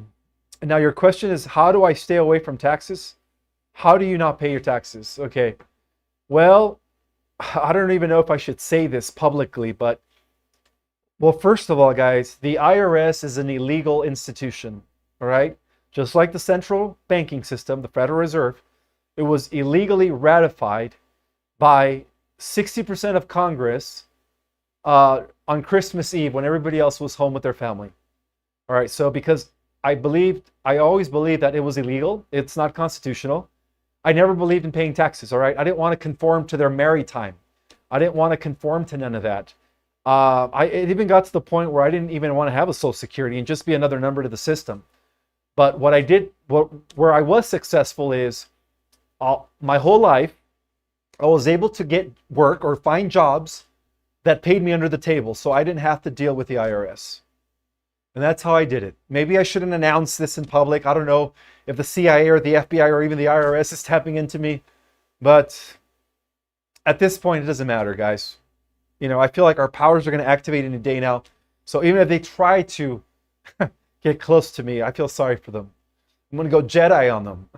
your question is, how do I stay away from taxes? How do you not pay your taxes? Okay. Well, I don't even know if I should say this publicly, but, first of all, guys, the IRS is an illegal institution, all right? Just like the central banking system, the Federal Reserve, it was illegally ratified by 60% of Congress on Christmas Eve when everybody else was home with their family. All right, so because I always believed that it was illegal, it's not constitutional. I never believed in paying taxes, all right? I didn't want to conform to their maritime. I didn't want to conform to none of that. It even got to the point where I didn't even want to have a social security and just be another number to the system. But what I did, where I was successful is my whole life, I was able to get work or find jobs that paid me under the table, so I didn't have to deal with the IRS. And that's how I did it. Maybe I shouldn't announce this in public. I don't know if the CIA or the FBI or even the IRS is tapping into me. But at this point, it doesn't matter, guys. You know, I feel like our powers are going to activate any day now. So even if they try to get close to me, I feel sorry for them. I'm going to go Jedi on them.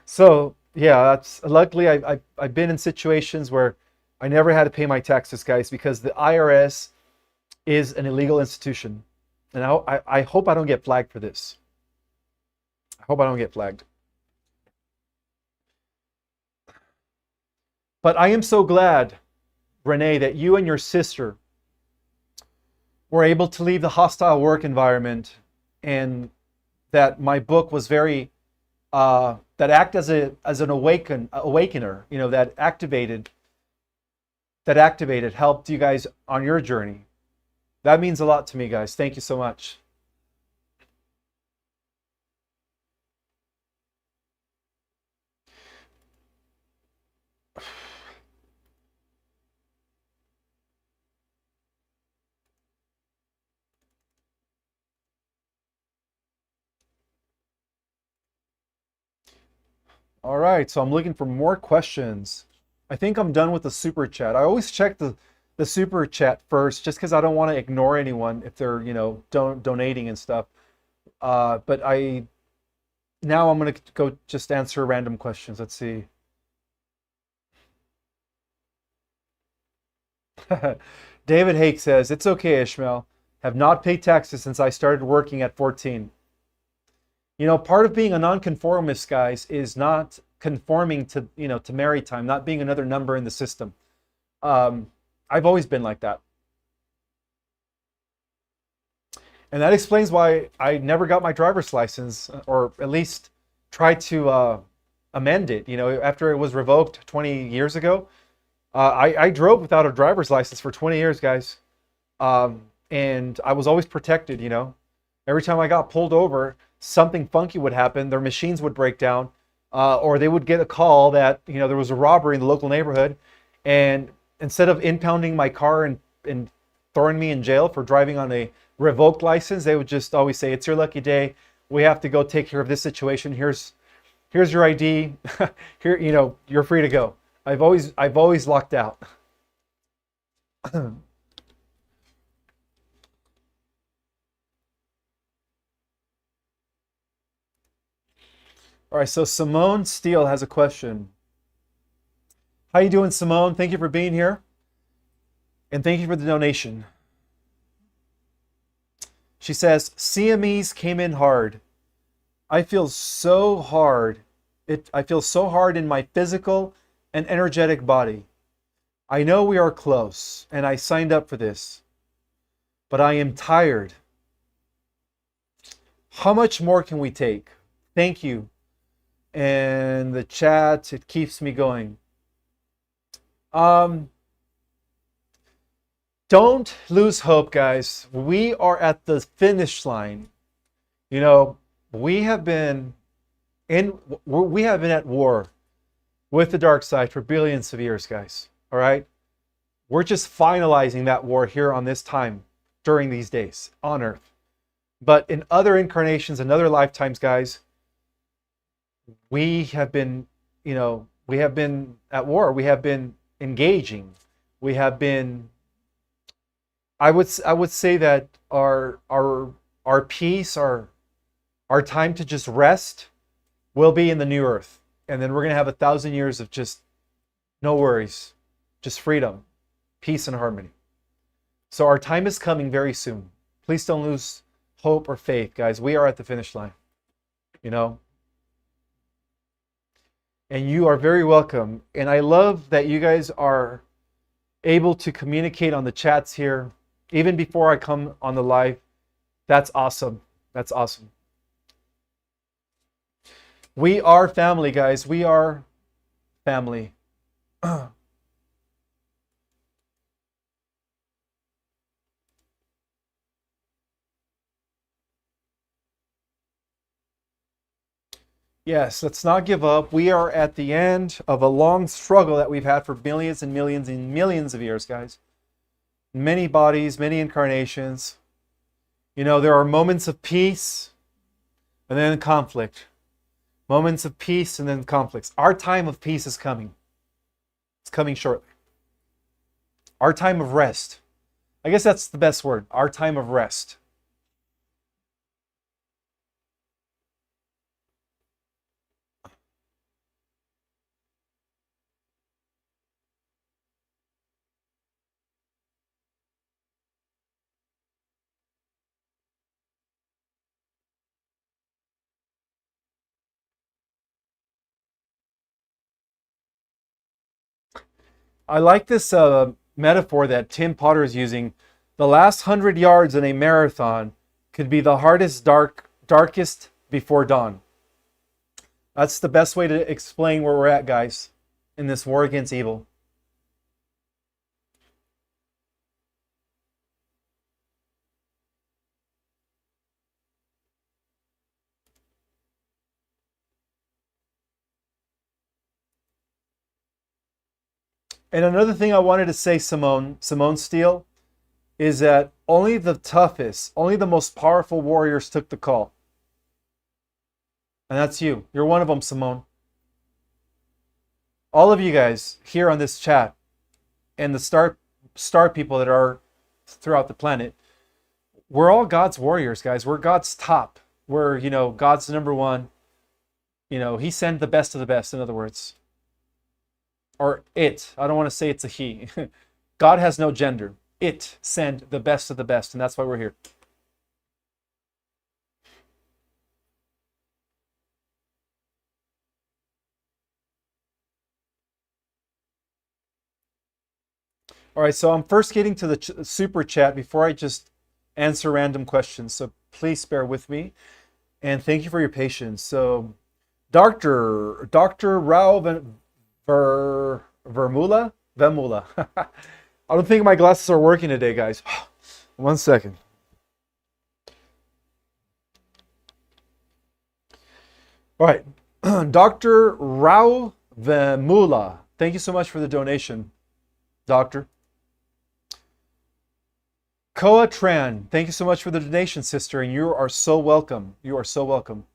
So yeah, that's luckily I've been in situations where I never had to pay my taxes, guys, because the IRS is an illegal institution. And I hope I don't get flagged for this. I hope I don't get flagged. But I am so glad, Renee, that you and your sister were able to leave the hostile work environment, and that my book was very that act as an awakener, you know, that activated helped you guys on your journey. That means a lot to me, guys. Thank you so much. All right, so I'm looking for more questions. I think I'm done with the super chat. I always check the super chat first, just because I don't want to ignore anyone if they're, you know, donating and stuff. But now I'm gonna go just answer random questions. Let's see. David Hake says, "It's okay, Ishmael. Have not paid taxes since I started working at 14." You know, part of being a nonconformist, guys, is not conforming to, you know, to maritime, not being another number in the system. I've always been like that. And that explains why I never got my driver's license, or at least tried to amend it. You know, after it was revoked 20 years ago, I drove without a driver's license for 20 years, guys. And I was always protected, you know. Every time I got pulled over, something funky would happen. Their machines would break down, or they would get a call that, you know, there was a robbery in the local neighborhood. And instead of impounding my car and throwing me in jail for driving on a revoked license, they would just always say, "It's your lucky day. We have to go take care of this situation. Here's your ID. Here, you know, you're free to go." I've always lucked out. All right, so Simone Steele has a question. How you doing, Simone? Thank you for being here. And thank you for the donation. She says, "CMEs came in hard. I feel so hard. I feel so hard in my physical and energetic body. I know we are close, and I signed up for this, but I am tired. How much more can we take? Thank you." And the chat, it keeps me going. Don't lose hope, guys. We are at the finish line. You know, we have been at war with the dark side for billions of years, guys. All right? We're just finalizing that war here on this time during these days on Earth. But in other incarnations and other lifetimes, guys, we have been, you know, we have been at war. We have been engaging. We have been, I would say that our peace, our time to just rest will be in the new Earth. And then we're going to have 1,000 years of just no worries, just freedom, peace, and harmony. So our time is coming very soon. Please don't lose hope or faith, guys. We are at the finish line, you know. And you are very welcome. And I love that you guys are able to communicate on the chats here, even before I come on the live. That's awesome. That's awesome. We are family, guys. We are family. Yes, let's not give up. We are at the end of a long struggle that we've had for millions and millions and millions of years, guys. Many bodies, many incarnations. You know, there are moments of peace and then conflict. Moments of peace and then conflicts. Our time of peace is coming. It's coming shortly. Our time of rest. I guess that's the best word. Our time of rest. I like this metaphor that Tim Potter is using. The last 100 yards in a marathon could be the darkest before dawn. That's the best way to explain where we're at, guys, in this war against evil. And another thing I wanted to say, Simone Steele, is that only the toughest, only the most powerful warriors took the call. And that's you. You're one of them, Simone. All of you guys here on this chat and the star people that are throughout the planet, we're all God's warriors, guys. We're God's top. We're, God's number one. He sent the best of the best, in other words. Or it. I don't want to say it's a he. God has no gender. It sent the best of the best, and that's why we're here. All right, so I'm first getting to the super chat before I just answer random questions. So please bear with me, and thank you for your patience. So, Dr. Rao Vermula. I don't think my glasses are working today, guys. 1 second. All right, Dr. Rao Vemula. Thank you so much for the donation, Doctor. Koa Tran, thank you so much for the donation, sister, and you are so welcome. You are so welcome.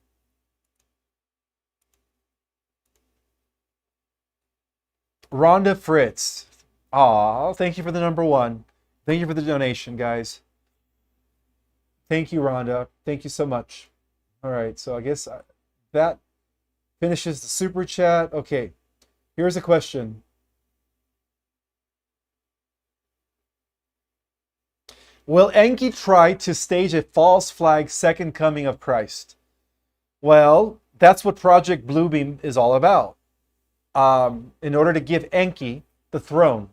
Rhonda Fritz. Aw, thank you for the number one. Thank you for the donation, guys. Thank you, Rhonda. Thank you so much. All right, so I guess that finishes the super chat. Okay, here's a question. Will Enki try to stage a false flag second coming of Christ? Well, that's what Project Bluebeam is all about. In order to give Enki the throne.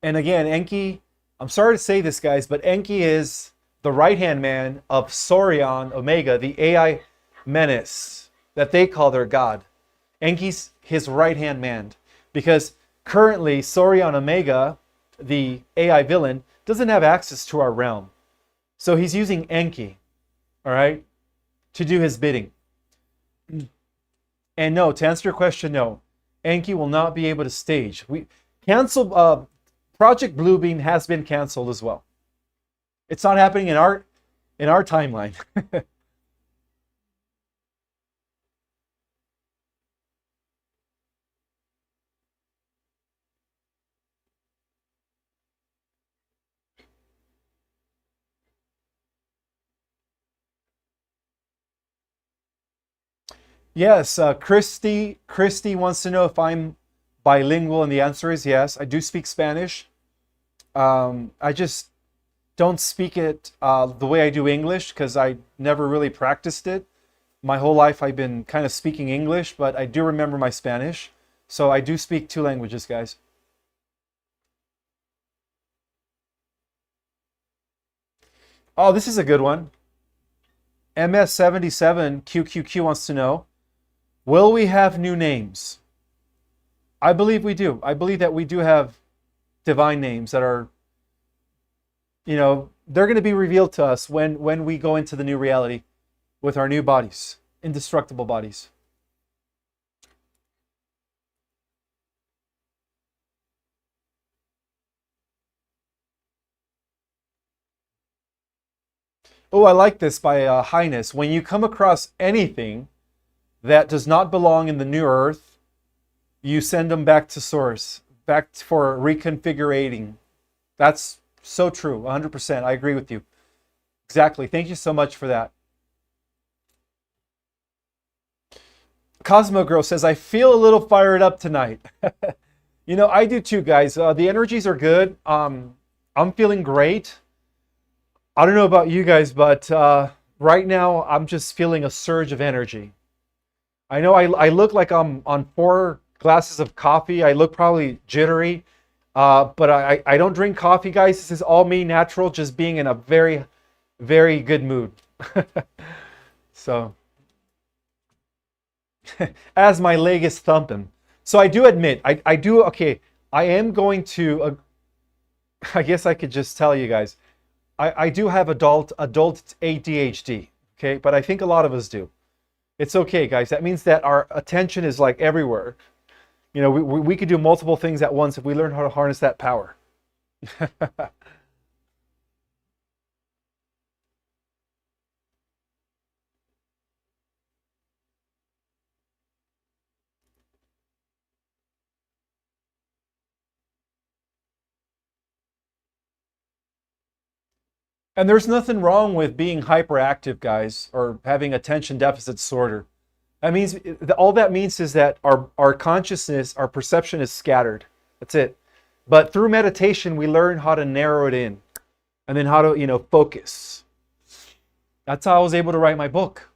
And again, Enki, I'm sorry to say this, guys, but Enki is the right-hand man of Sorion Omega, the AI menace that they call their god. Enki's his right-hand man. Because currently, Sorion Omega, the AI villain, doesn't have access to our realm. So he's using Enki, all right, to do his bidding. And no, to answer your question, no. Enki will not be able to stage. Project Bluebeam has been canceled as well. It's not happening in our timeline. Yes, Christy wants to know if I'm bilingual, and the answer is yes. I do speak Spanish. I just don't speak it the way I do English because I never really practiced it. My whole life I've been kind of speaking English, but I do remember my Spanish. So I do speak 2 languages, guys. Oh, this is a good one. MS77 QQQ wants to know, will we have new names? I believe we do. I believe that we do have divine names that are, they're going to be revealed to us when we go into the new reality with our new bodies, indestructible bodies. Oh, I like this by Highness. When you come across anything that does not belong in the new earth, you send them back to source, back for reconfigurating. That's so true, 100%. I agree with you. Exactly. Thank you so much for that. Cosmo Girl says, I feel a little fired up tonight. You know, I do too, guys. The energies are good. I'm feeling great. I don't know about you guys, but right now I'm just feeling a surge of energy. I know I look like I'm on 4 glasses of coffee. I look probably jittery, but I don't drink coffee, guys. This is all me, natural, just being in a very, very good mood. So, as my leg is thumping. So I do admit, I do, okay, I am going to, I guess I could just tell you guys, I do have adult ADHD, okay? But I think a lot of us do. It's okay, guys. That means that our attention is like everywhere. You know, we could do multiple things at once if we learn how to harness that power. And there's nothing wrong with being hyperactive, guys, or having attention deficit disorder. That means all that means is that our consciousness, our perception is scattered. That's it. But through meditation, we learn how to narrow it in, and then how to, you know, focus. That's how I was able to write my book.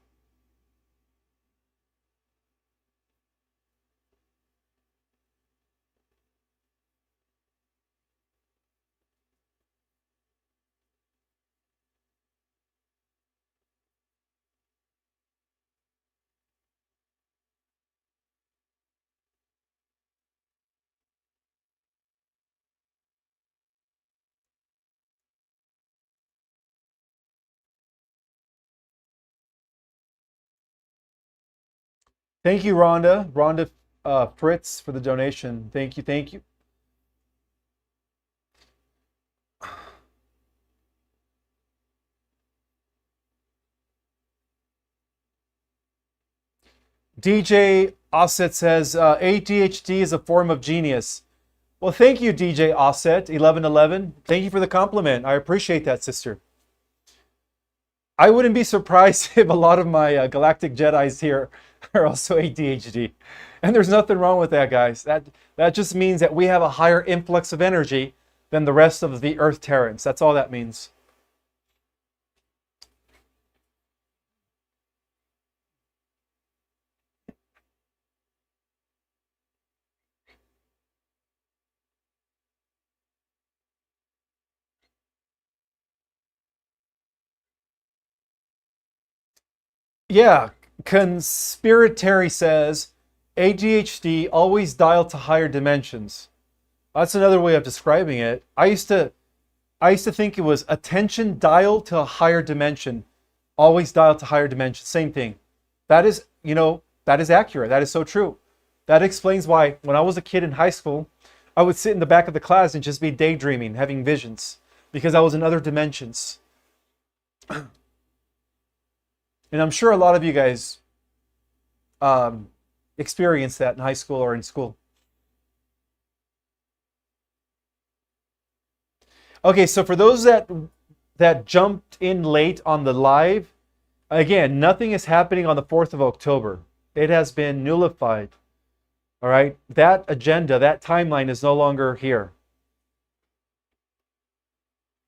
Thank you, Rhonda. Rhonda Fritz for the donation. Thank you, thank you. DJ Offset says ADHD is a form of genius. Well, thank you, DJ Offset 1111. Thank you for the compliment. I appreciate that, sister. I wouldn't be surprised if a lot of my galactic Jedis here are also ADHD. And there's nothing wrong with that, guys. That just means that we have a higher influx of energy than the rest of the Earth Terrans. That's all that means. Yeah, Conspiratary says ADHD always dial to higher dimensions. That's another way of describing it. I used to think it was attention dial to a higher dimension. Always dial to higher dimension. Same thing. That is, you know, that is accurate. That is so true. That explains why when I was a kid in high school, I would sit in the back of the class and just be daydreaming, having visions, because I was in other dimensions. And I'm sure a lot of you guys um, experienced that in high school or in school. Okay, so for those that jumped in late on the live, again, nothing is happening on the 4th of October. It has been nullified. All right, that agenda, that timeline is no longer here.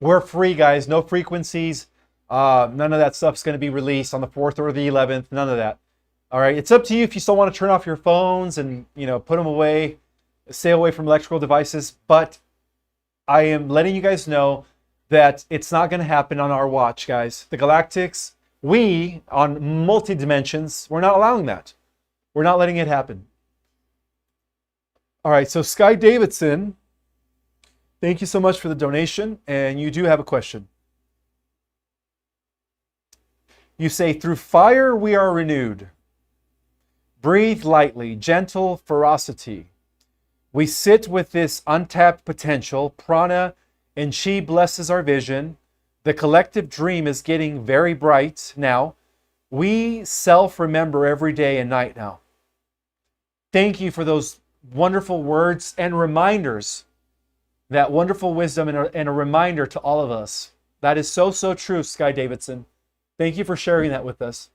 We're free, guys. No frequencies. None of that stuff's going to be released on the 4th or the 11th. None of that. All right, it's up to you if you still want to turn off your phones and, you know, put them away, stay away from electrical devices. But I am letting you guys know that it's not going to happen on our watch, guys. The Galactics, we on multi dimensions, we're not allowing that. We're not letting it happen. All right, so Sky Davidson, thank you so much for the donation, and you do have a question. You say, through fire we are renewed. Breathe lightly, gentle ferocity. We sit with this untapped potential, prana, and chi blesses our vision. The collective dream is getting very bright now. We self-remember every day and night now. Thank you for those wonderful words and reminders. That wonderful wisdom and a reminder to all of us. That is so, so true, Sky Davidson. Thank you for sharing that with us.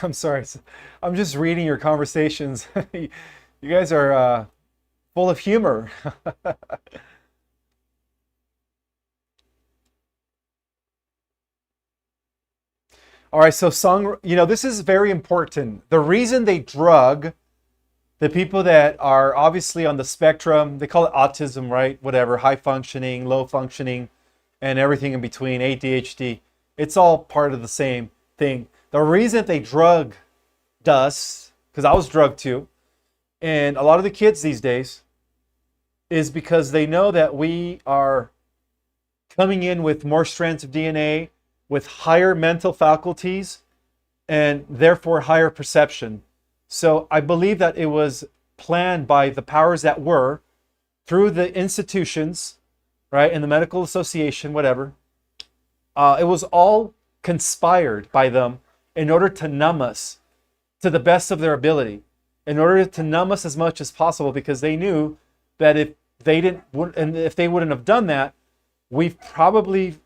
I'm sorry. I'm just reading your conversations. You guys are full of humor. All right, so this is very important. The reason they drug the people that are obviously on the spectrum, they call it autism, right? Whatever, high functioning, low functioning, and everything in between, ADHD. It's all part of the same thing. The reason they drugged us, because I was drugged too, and a lot of the kids these days, is because they know that we are coming in with more strands of DNA, with higher mental faculties, and therefore higher perception. So I believe that it was planned by the powers that were, through the institutions, right, and the medical association, whatever. It was all conspired by them in order to numb us to the best of their ability, in order to numb us as much as possible, because they knew that if they wouldn't have done that, we probably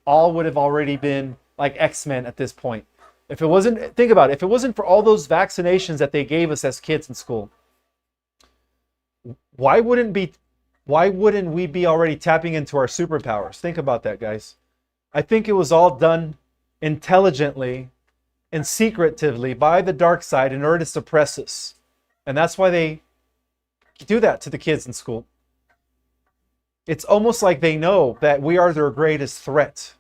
all would have already been like X-Men at this point. If it wasn't, think about it, if it wasn't for all those vaccinations that they gave us as kids in school, why wouldn't we be already tapping into our superpowers? Think about that, guys. I think it was all done intelligently and secretively by the dark side in order to suppress us. And that's why they do that to the kids in school. It's almost like they know that we are their greatest threat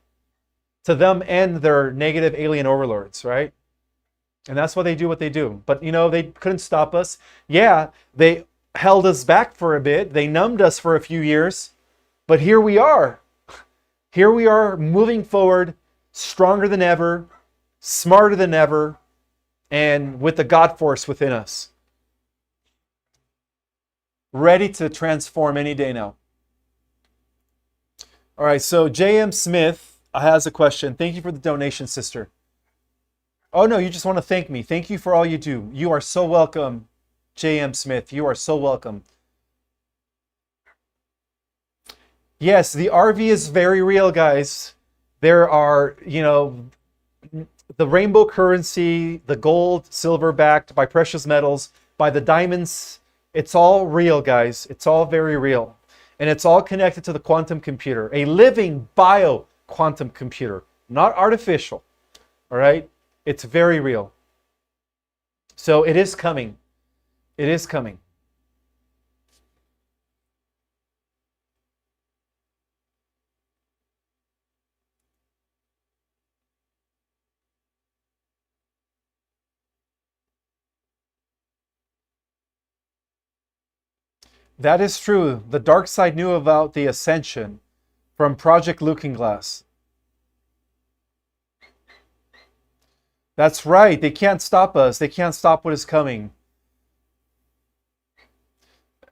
to them and their negative alien overlords, right? And that's why they do what they do. But, they couldn't stop us. Yeah, they held us back for a bit. They numbed us for a few years. But here we are. Here we are moving forward, stronger than ever, smarter than ever, and with the God force within us. Ready to transform any day now. All right, so J.M. Smith has a question. Thank you for the donation, sister. Oh, no, you just want to thank me. Thank you for all you do. You are so welcome, J.M. Smith. You are so welcome. Yes, the RV is very real, guys. There are, the rainbow currency, the gold, silver backed by precious metals, by the diamonds. It's all real, guys. It's all very real. And it's all connected to the quantum computer, a living bio quantum computer, not artificial. All right? It's very real. So it is coming. It is coming. That is true. The dark side knew about the Ascension from Project Looking Glass. That's right. They can't stop us. They can't stop what is coming.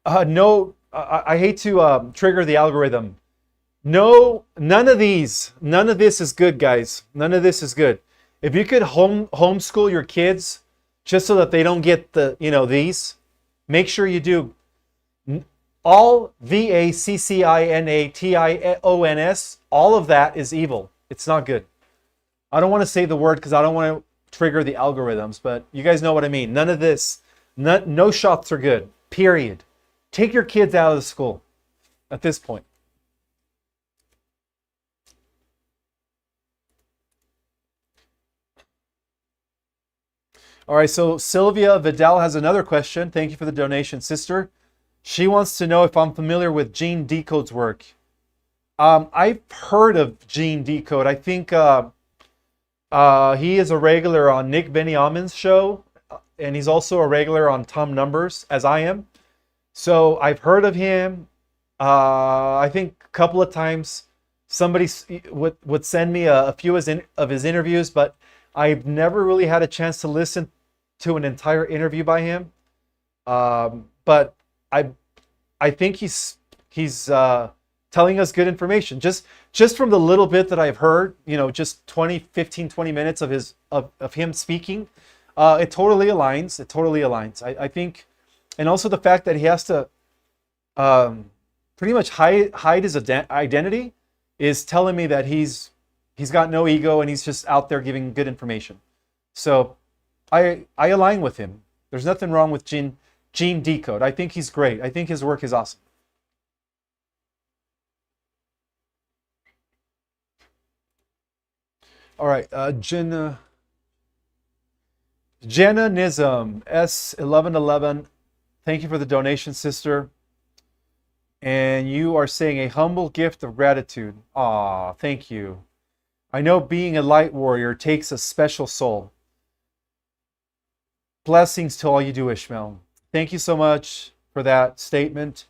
No, I hate to trigger the algorithm. No, none of this is good, guys. None of this is good. If you could homeschool your kids just so that they don't get these, make sure you do. All vaccination, all of that is evil. It's not good. I don't want to say the word because I don't want to trigger the algorithms, but you guys know what I mean. None of this, no shots are good, period. Take your kids out of the school at this point. All right, so Sylvia Vidal has another question. Thank you for the donation, sister. She wants to know if I'm familiar with Gene Decode's work. I've heard of Gene Decode. I think he is a regular on Nick Beniomin's show, and he's also a regular on Tom Numbers, as I am. So I've heard of him. I think a couple of times somebody would send me a few of his interviews, but I've never really had a chance to listen to an entire interview by him. But I I think he's telling us good information. Just from the little bit that I've heard, just 20 minutes of of him speaking, it totally aligns. It totally aligns. I think, and also the fact that he has to pretty much hide his identity is telling me that he's got no ego and he's just out there giving good information. So I align with him. There's nothing wrong with Gene Decode. I think he's great. I think his work is awesome. All right, Jenna Nism S1111. Thank you for the donation, sister. And you are saying a humble gift of gratitude. Aw, thank you. I know being a light warrior takes a special soul. Blessings to all you do, Ishmael. Thank you so much for that statement.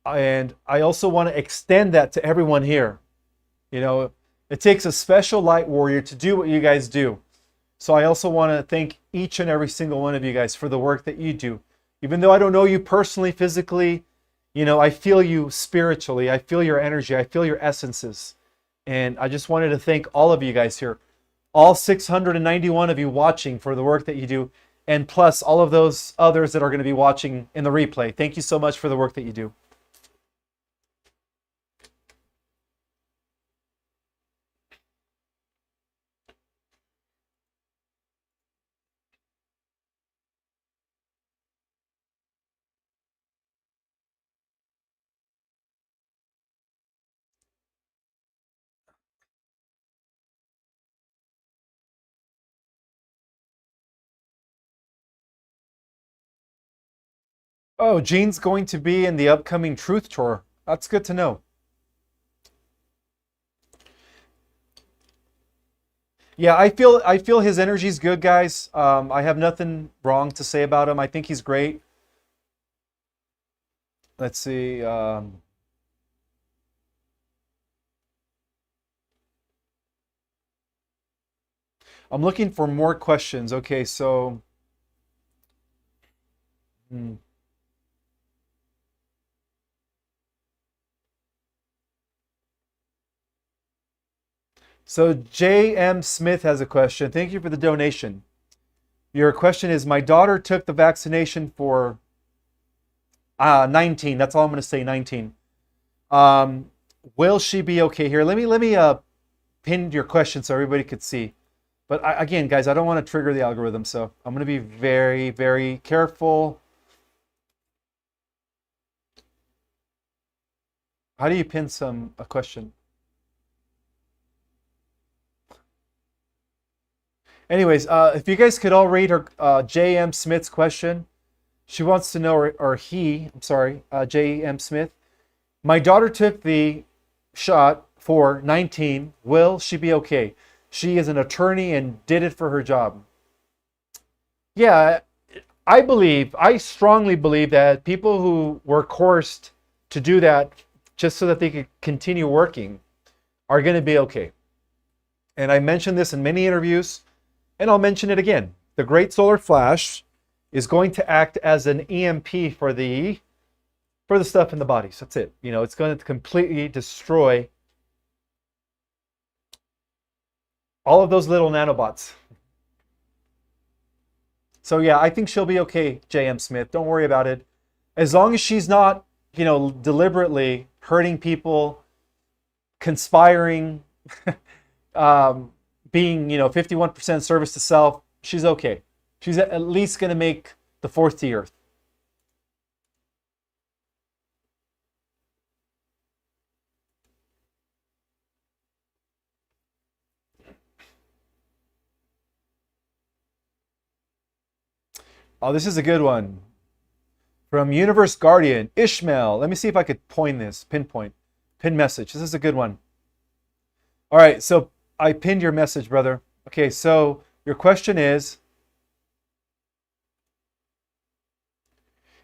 And I also want to extend that to everyone here. It takes a special light warrior to do what you guys do. So I also want to thank each and every single one of you guys for the work that you do. Even though I don't know you personally, physically, I feel you spiritually. I feel your energy. I feel your essences. And I just wanted to thank all of you guys here, all 691 of you watching, for the work that you do, and plus all of those others that are going to be watching in the replay. Thank you so much for the work that you do. Oh, Gene's going to be in the upcoming Truth Tour. That's good to know. Yeah, I feel his energy's good, guys. I have nothing wrong to say about him. I think he's great. Let's see. I'm looking for more questions. Okay, so hmm. So J.M. Smith has a question. Thank you for the donation. Your question is, my daughter took the vaccination for 19. That's all I'm going to say, 19. Um, will she be okay here? Let me pin your question so everybody could see. But again, guys, I don't want to trigger the algorithm, so I'm going to be very, very careful. How do you pin a question? Anyways, if you guys could all read her J.M. Smith's question. She wants to know, or he, I'm sorry, J.M. Smith. My daughter took the shot for 19. Will she be okay? She is an attorney and did it for her job. Yeah, I strongly believe that people who were coerced to do that just so that they could continue working are going to be okay. And I mentioned this in many interviews, and I'll mention it again. The Great Solar Flash is going to act as an EMP for the stuff in the body. So that's it. It's going to completely destroy all of those little nanobots. So yeah, I think she'll be okay, J.M. Smith. Don't worry about it. As long as she's not, deliberately hurting people, conspiring, being, 51% service to self, she's okay. She's at least going to make the fourth to Earth. Oh, this is a good one. From Universe Guardian, Ishmael. Let me see if I could pin message. This is a good one. All right, so I pinned your message, brother. Okay, so your question is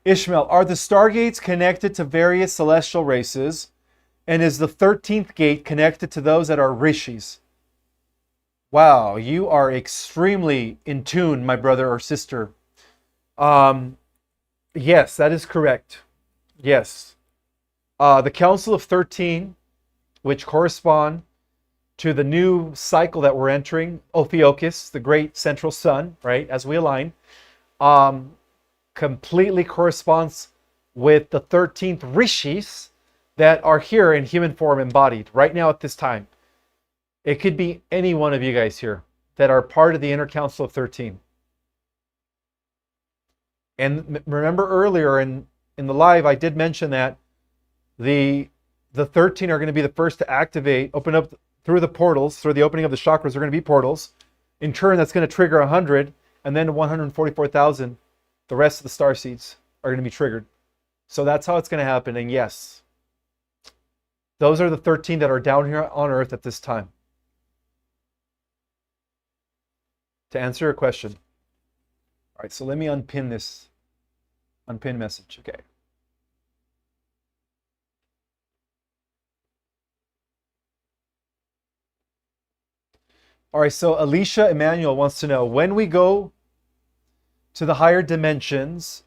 Ishmael, are the Stargates connected to various celestial races? And is the 13th gate connected to those that are rishis? Wow, you are extremely in tune, my brother or sister. Yes, that is correct. Yes. The Council of 13, which correspond to the new cycle that we're entering, Ophiuchus, the great central sun, right, as we align, completely corresponds with the 13th rishis that are here in human form embodied right now at this time. It could be any one of you guys here that are part of the Inner Council of 13. And remember earlier in the live, I did mention that the 13 are going to be the first to activate, open up through the portals, through the opening of the chakras, are going to be portals. In turn, that's going to trigger 100, and then 144,000. The rest of the star seeds are going to be triggered. So that's how it's going to happen. And yes, those are the 13 that are down here on Earth at this time. To answer your question. All right, so let me unpin this. Unpin message. Okay. All right, so Alicia Emmanuel wants to know, when we go to the higher dimensions,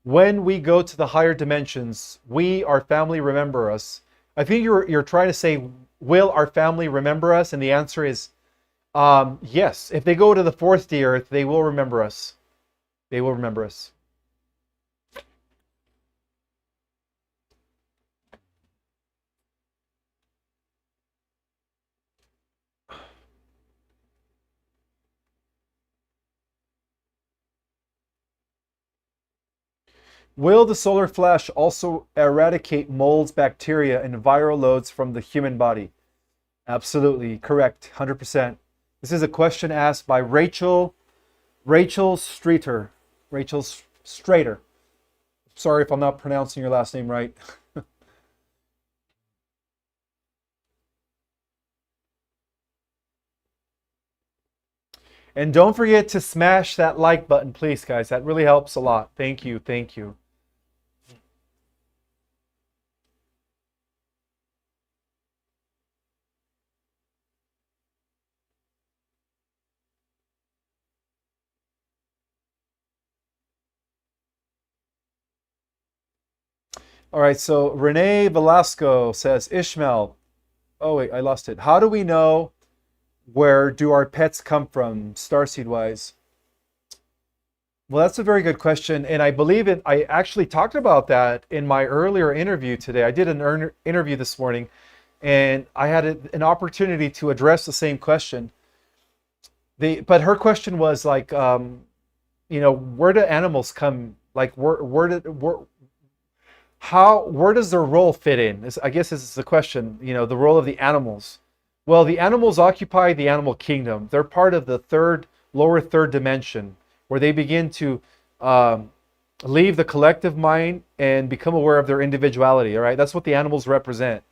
when we go to the higher dimensions, we, our family, remember us. I think you're trying to say, will our family remember us? And the answer is yes. If they go to the 4th Earth, they will remember us. They will remember us. Will the solar flash also eradicate molds, bacteria, and viral loads from the human body? Absolutely, correct, 100%. This is a question asked by Rachel Streeter. Rachel Strater. Sorry if I'm not pronouncing your last name right. And don't forget to smash that like button, please, guys. That really helps a lot. Thank you, thank you. All right, so Renee Velasco says, Ishmael, oh wait, I lost it. How do we know where do our pets come from, starseed-wise? Well, that's a very good question, and I believe I actually talked about that in my earlier interview today. I did an interview this morning, and I had an opportunity to address the same question. But her question was like, where do animals come? Like, where does their role fit in? I guess this is the question, the role of the animals. Well, the animals occupy the animal kingdom. They're part of the lower third dimension, where they begin to leave the collective mind and become aware of their individuality, all right? That's what the animals represent.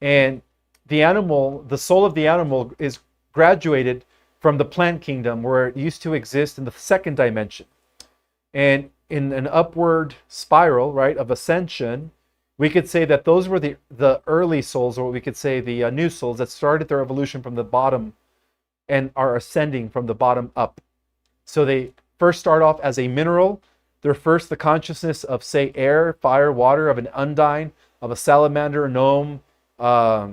And the soul of the animal is graduated from the plant kingdom, where it used to exist in the 2nd dimension. And in an upward spiral, right, of ascension, we could say that those were the early souls, or we could say the new souls that started their evolution from the bottom and are ascending from the bottom up. So they first start off as a mineral. They're first the consciousness of, say, air, fire, water, of an undine, of a salamander, a gnome, they're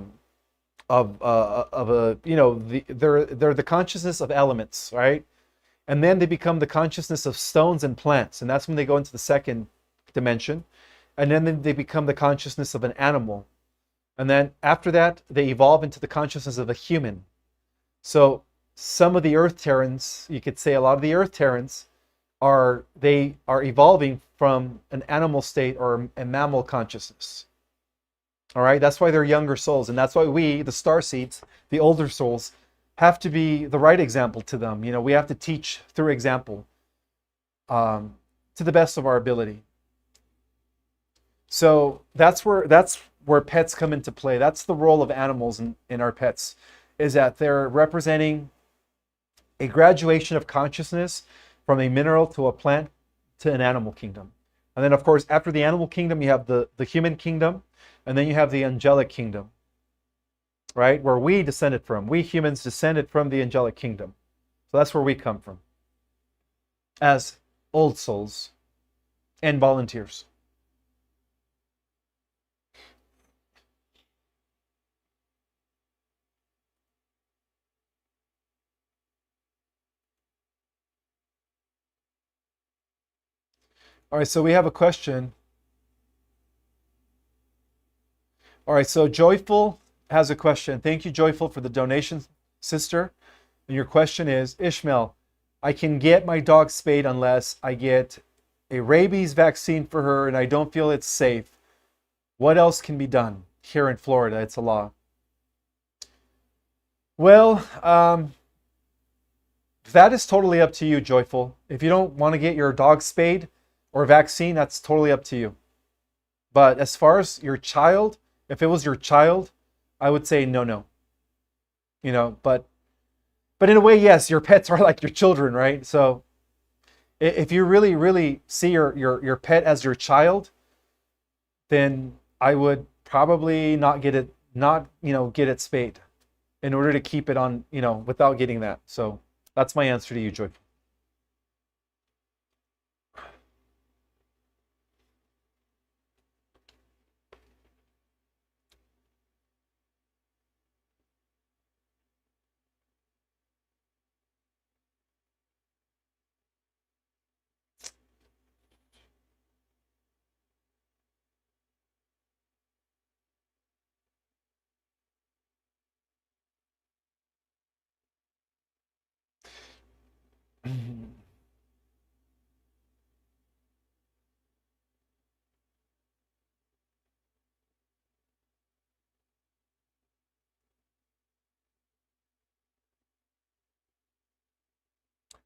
the consciousness of elements, right? And then they become the consciousness of stones and plants, and that's when they go into the 2nd dimension. And then they become the consciousness of an animal. And then after that, they evolve into the consciousness of a human. So some of the Earth Terrans, you could say a lot of the Earth Terrans, are evolving from an animal state or a mammal consciousness. All right, that's why they're younger souls. And that's why we, the starseeds, the older souls, have to be the right example to them. We have to teach through example to the best of our ability. So that's where pets come into play. That's the role of animals in our pets, is that they're representing a graduation of consciousness from a mineral to a plant to an animal kingdom. And then, of course, after the animal kingdom, you have the human kingdom, and then you have the angelic kingdom, right? Where we descended from. We humans descended from the angelic kingdom. So that's where we come from as old souls and volunteers. All right, so we have a question. All right, so Joyful has a question. Thank you, Joyful, for the donation, sister. And your question is, Ishmael, I can get my dog spayed unless I get a rabies vaccine for her and I don't feel it's safe. What else can be done? Here in Florida, it's a law. Well, that is totally up to you, Joyful. If you don't want to get your dog spayed or vaccine, that's totally up to you. But as far as your child, if it was your child, I would say no. You know, but in a way, yes, your pets are like your children, right? So if you really, really see your pet as your child, then I would probably not get it spayed in order to keep it on, without getting that. So that's my answer to you, Joy.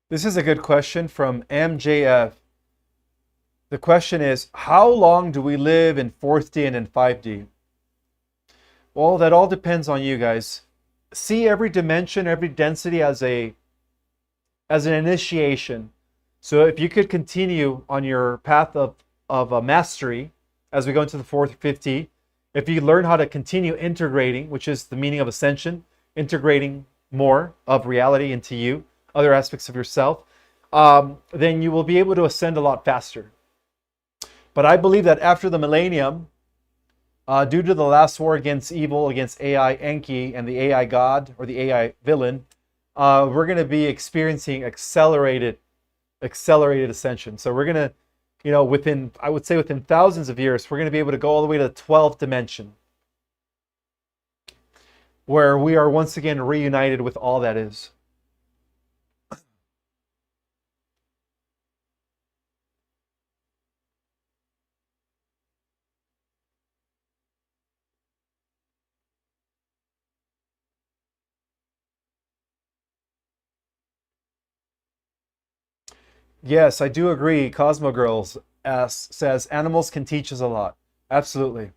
This is a good question from MJF. The question is, how long do we live in 4th D and in 5D? Well, that all depends on you guys. See every dimension, every density as an initiation. So if you could continue on your path of mastery as we go into the 4th, 5th D, if you learn how to continue integrating, which is the meaning of Ascension, integrating more of reality into you, other aspects of yourself, then you will be able to ascend a lot faster. But I believe that after the millennium, due to the last war against evil, against AI Enki and the AI God or the AI villain, we're going to be experiencing accelerated ascension. So we're going to, within thousands of years, we're going to be able to go all the way to the 12th dimension, where we are once again reunited with all that is. Yes, I do agree. Cosmo Girls says animals can teach us a lot. Absolutely.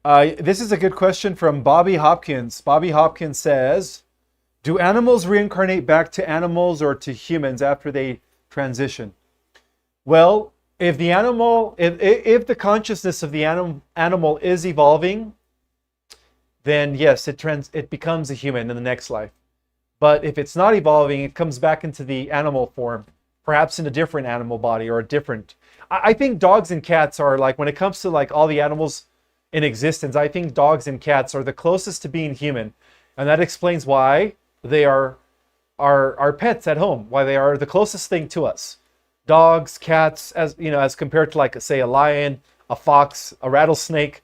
This is a good question from Bobby Hopkins. Bobby Hopkins says, do animals reincarnate back to animals or to humans after they transition? Well, if the consciousness of the animal is evolving, then yes, it becomes a human in the next life. But if it's not evolving, it comes back into the animal form, perhaps in a different animal body or a different. I think dogs and cats are like, when it comes to like all the animals in existence, I think dogs and cats are the closest to being human, and that explains why they are our pets at home, why they are the closest thing to us. Dogs, cats, as compared to like say a lion, a fox, a rattlesnake.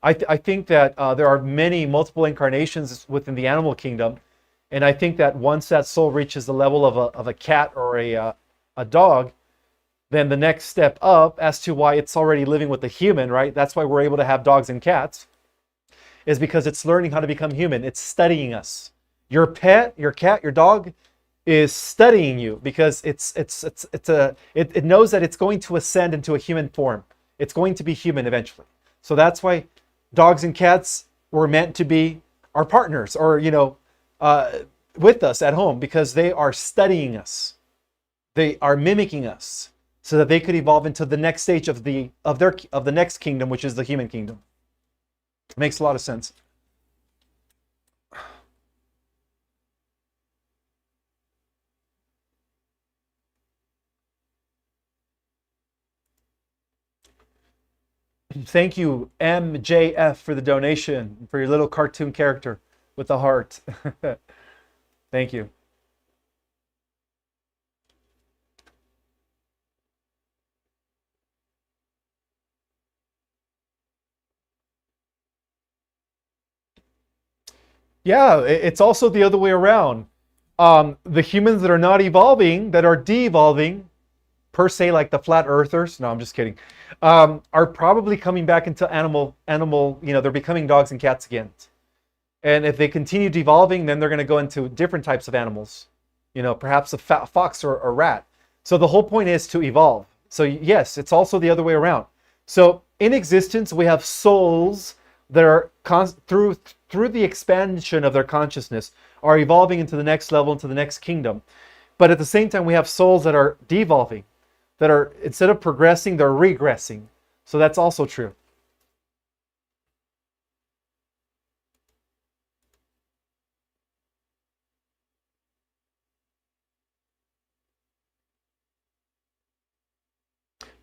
I think that there are multiple incarnations within the animal kingdom, and I think that once that soul reaches the level of a cat or a dog, then the next step up as to why it's already living with a human, right? That's why we're able to have dogs and cats, is because it's learning how to become human. It's studying us. Your pet, your cat, your dog is studying you because it knows that it's going to ascend into a human form. It's going to be human eventually. So that's why dogs and cats were meant to be our partners, or with us at home, because they are studying us. They are mimicking us so that they could evolve into the next stage of the next kingdom, which is the human kingdom. Makes a lot of sense. Thank you, MJF, for the donation, for your little cartoon character with the heart. Thank you. Yeah, it's also the other way around. The humans that are not evolving, that are de-evolving, per se, like the flat earthers, no, I'm just kidding, are probably coming back into animal, they're becoming dogs and cats again. And if they continue devolving, then they're going to go into different types of animals, perhaps a fox or a rat. So the whole point is to evolve. So yes, it's also the other way around. So in existence, we have souls that are through the expansion of their consciousness are evolving into the next level, into the next kingdom. But at the same time, we have souls that are devolving, that are, instead of progressing, they're regressing. So that's also true.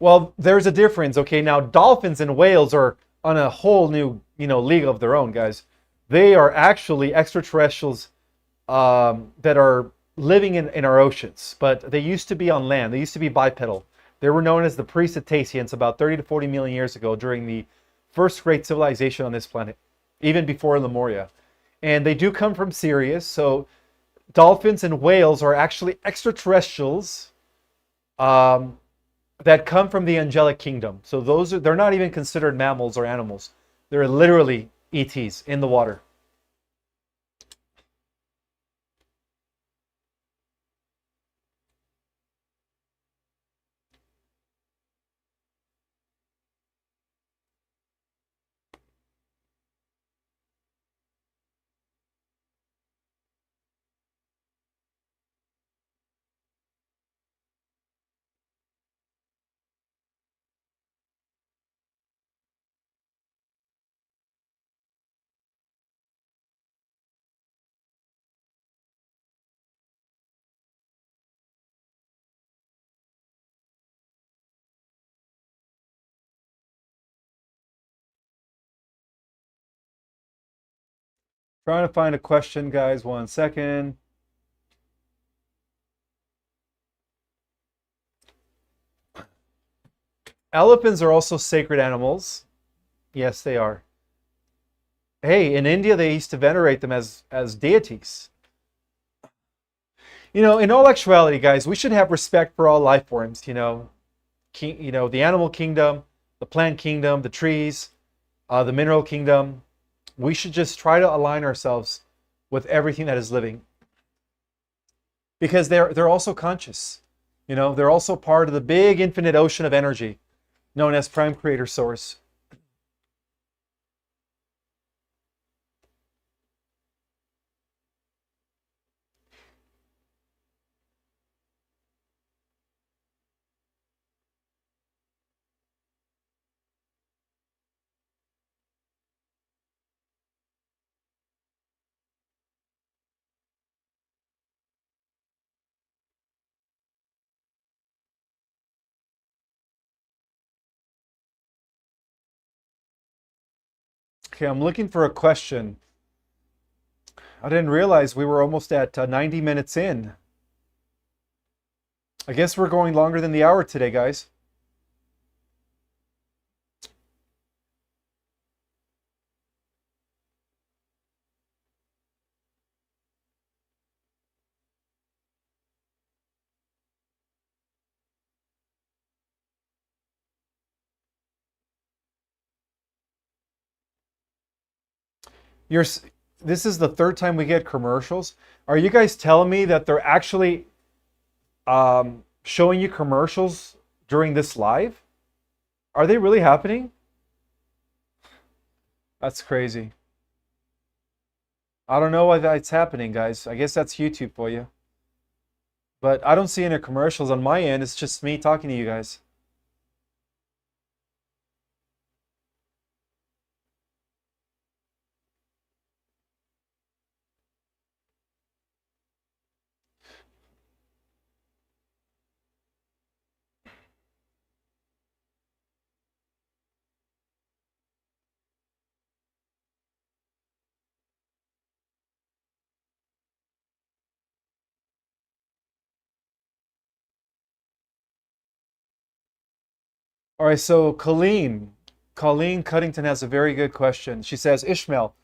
Well, there's a difference. Okay, now dolphins and whales are on a whole new, league of their own, guys. They are actually extraterrestrials that are living in our oceans, but they used to be on land. They used to be bipedal. They were known as the pre-Cetaceans about 30 to 40 million years ago during the first great civilization on this planet, even before Lemuria. And they do come from Sirius, so dolphins and whales are actually extraterrestrials that come from the angelic kingdom. So they're not even considered mammals or animals. They're literally ETs in the water. Trying to find a question, guys. 1 second. Elephants are also sacred animals. Yes, they are. Hey, in India, they used to venerate them as deities. In all actuality, guys, we should have respect for all life forms. The animal kingdom, the plant kingdom, the trees, the mineral kingdom. We should just try to align ourselves with everything that is living, because they're also conscious. They're also part of the big infinite ocean of energy known as Prime Creator Source. Okay, I'm looking for a question. I didn't realize we were almost at 90 minutes in. I guess we're going longer than the hour today, guys. This is the third time we get commercials. Are you guys telling me that they're actually showing you commercials during this live? Are they really happening? That's crazy. I don't know why that's happening, guys. I guess that's YouTube for you. But I don't see any commercials on my end. It's just me talking to you guys. All right, so Colleen Cuddington has a very good question. She says, Ishmael,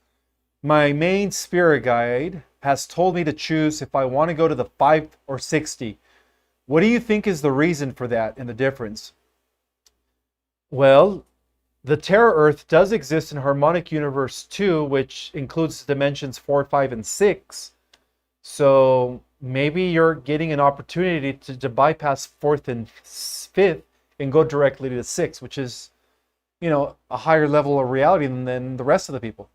my main spirit guide has told me to choose if I want to go to the 5 or 60. What do you think is the reason for that and the difference? Well, the Terra Earth does exist in harmonic universe 2, which includes dimensions 4, 5, and 6. So maybe you're getting an opportunity to bypass 4th and 5th and go directly to the 6th, which is, a higher level of reality than the rest of the people.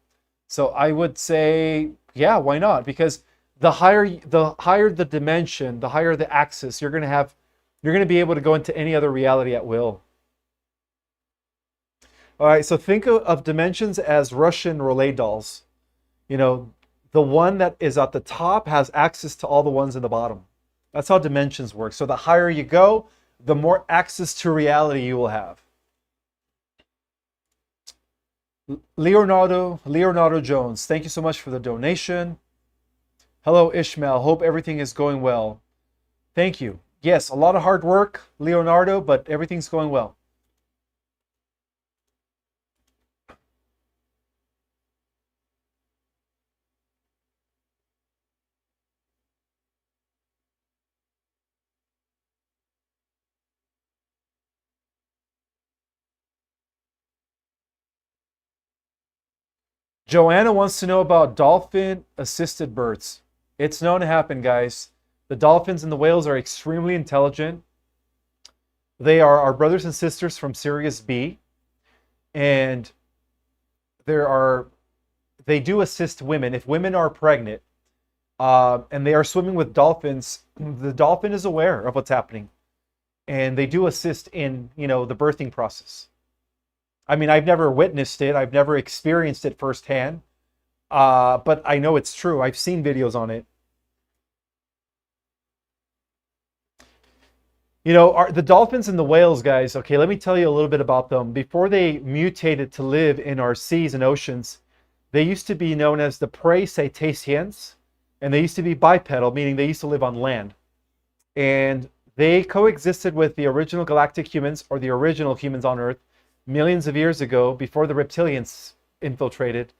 So I would say, yeah, why not? Because the higher the dimension, the higher the axis, you're going to be able to go into any other reality at will. All right, so think of dimensions as Russian roulette dolls. You know, the one that is at the top has access to all the ones in the bottom. That's how dimensions work. So the higher you go, the more access to reality you will have. Leonardo Jones, thank you so much for the donation. Hello, Ishmael. Hope everything is going well. Thank you. Yes, a lot of hard work, Leonardo, but everything's going well. Joanna wants to know about dolphin assisted births. It's known to happen, guys. The dolphins and the whales are extremely intelligent. They are our brothers and sisters from Sirius B, and they do assist women if women are pregnant, and they are swimming with dolphins. The dolphin is aware of what's happening, and they do assist in the birthing process. I mean, I've never witnessed it. I've never experienced it firsthand, but I know it's true. I've seen videos on it. The dolphins and the whales, guys, okay, let me tell you a little bit about them. Before they mutated to live in our seas and oceans, they used to be known as the prey cetaceans, and they used to be bipedal, meaning they used to live on land. And they coexisted with the original galactic humans, or the original humans on Earth, millions of years ago, before the reptilians infiltrated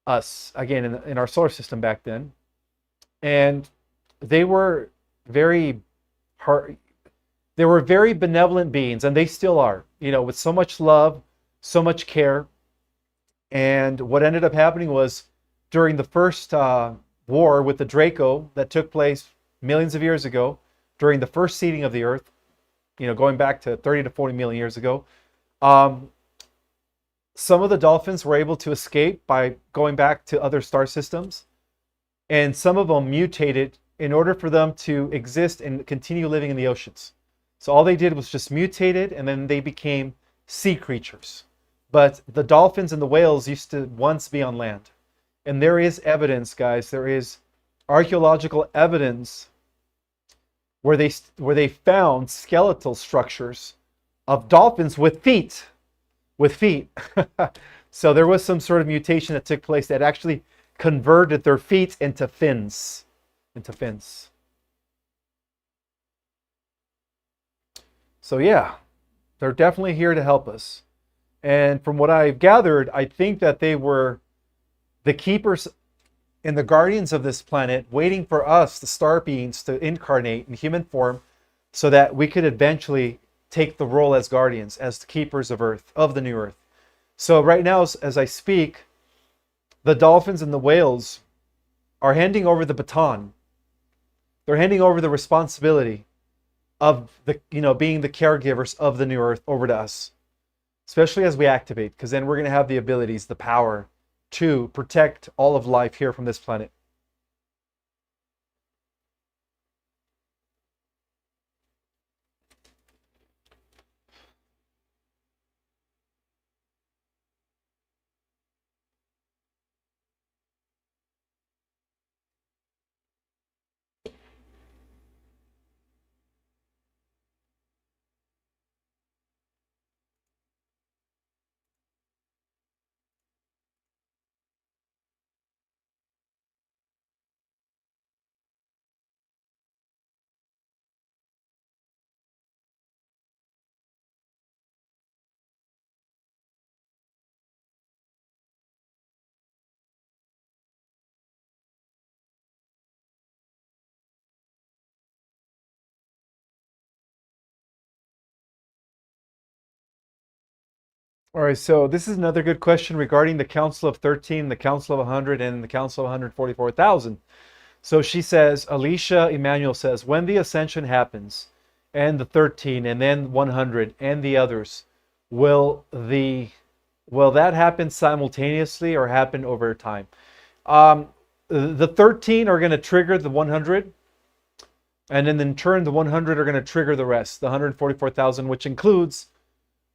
us, again, in our solar system back then. And they were very hard. They were very benevolent beings, and they still are, with so much love, so much care. And what ended up happening was during the first war with the Draco that took place millions of years ago, during the first seeding of the Earth, going back to 30 to 40 million years ago, some of the dolphins were able to escape by going back to other star systems, and some of them mutated in order for them to exist and continue living in the oceans. So all they did was just mutated, and then they became sea creatures. But the dolphins and the whales used to once be on land. And there is evidence, guys, there is archaeological evidence where they found skeletal structures of dolphins with feet. So there was some sort of mutation that took place that actually converted their feet into fins. So yeah, they're definitely here to help us. And from what I've gathered, I think that they were the keepers and the guardians of this planet, waiting for us, the star beings, to incarnate in human form so that we could eventually take the role as guardians, as the keepers of Earth, of the new Earth. So right now, as I speak, the dolphins and the whales are handing over the baton. They're handing over the responsibility of being the caregivers of the new Earth over to us. especially as we activate, because then we're going to have the abilities, the power to protect all of life here from this planet. All right, so this is another good question regarding the Council of 13, the Council of 100, and the Council of 144,000. So she says, Alicia Emmanuel says, when the ascension happens, and the 13, and then 100, and the others, will the will that happen simultaneously or happen over time? Um, the 13 are going to trigger the 100, and then in turn, the 100 are going to trigger the rest, the 144,000, which includes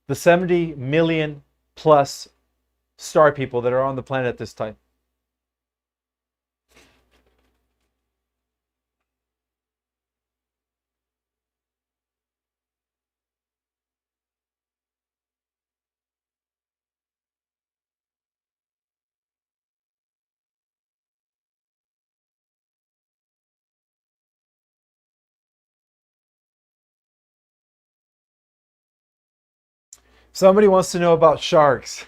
the 70 million plus star people that are on the planet at this time. Somebody wants to know about sharks.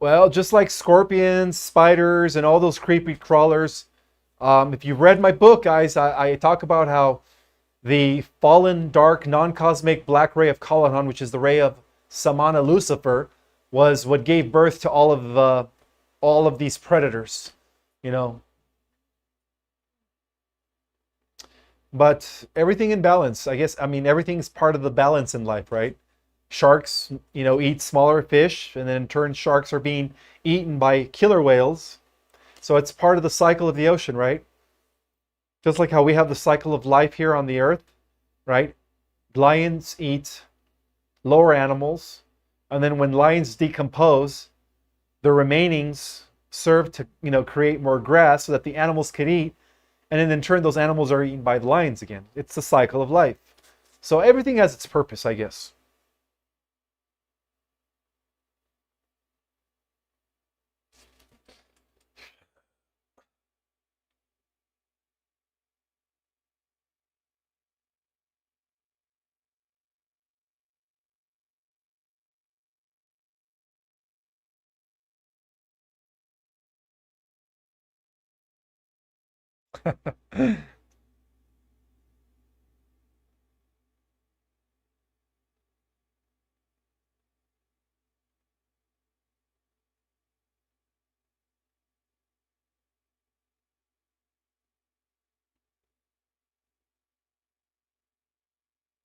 Well, just like scorpions, spiders, and all those creepy crawlers, if you've read my book, guys, I talk about how the fallen, dark, non-cosmic black ray of Kalahan, which is the ray of Samana Lucifer, was what gave birth to all of these predators, you know. But everything in balance, I guess. I mean, everything's part of the balance in life, right? Sharks, eat smaller fish, and then in turn, sharks are being eaten by killer whales. So it's part of the cycle of the ocean, right? Just like how we have the cycle of life here on the earth, right? Lions eat lower animals, and then when lions decompose, the remainings serve to, create more grass so that the animals can eat, and then in turn, those animals are eaten by the lions again. It's the cycle of life. So everything has its purpose, I guess.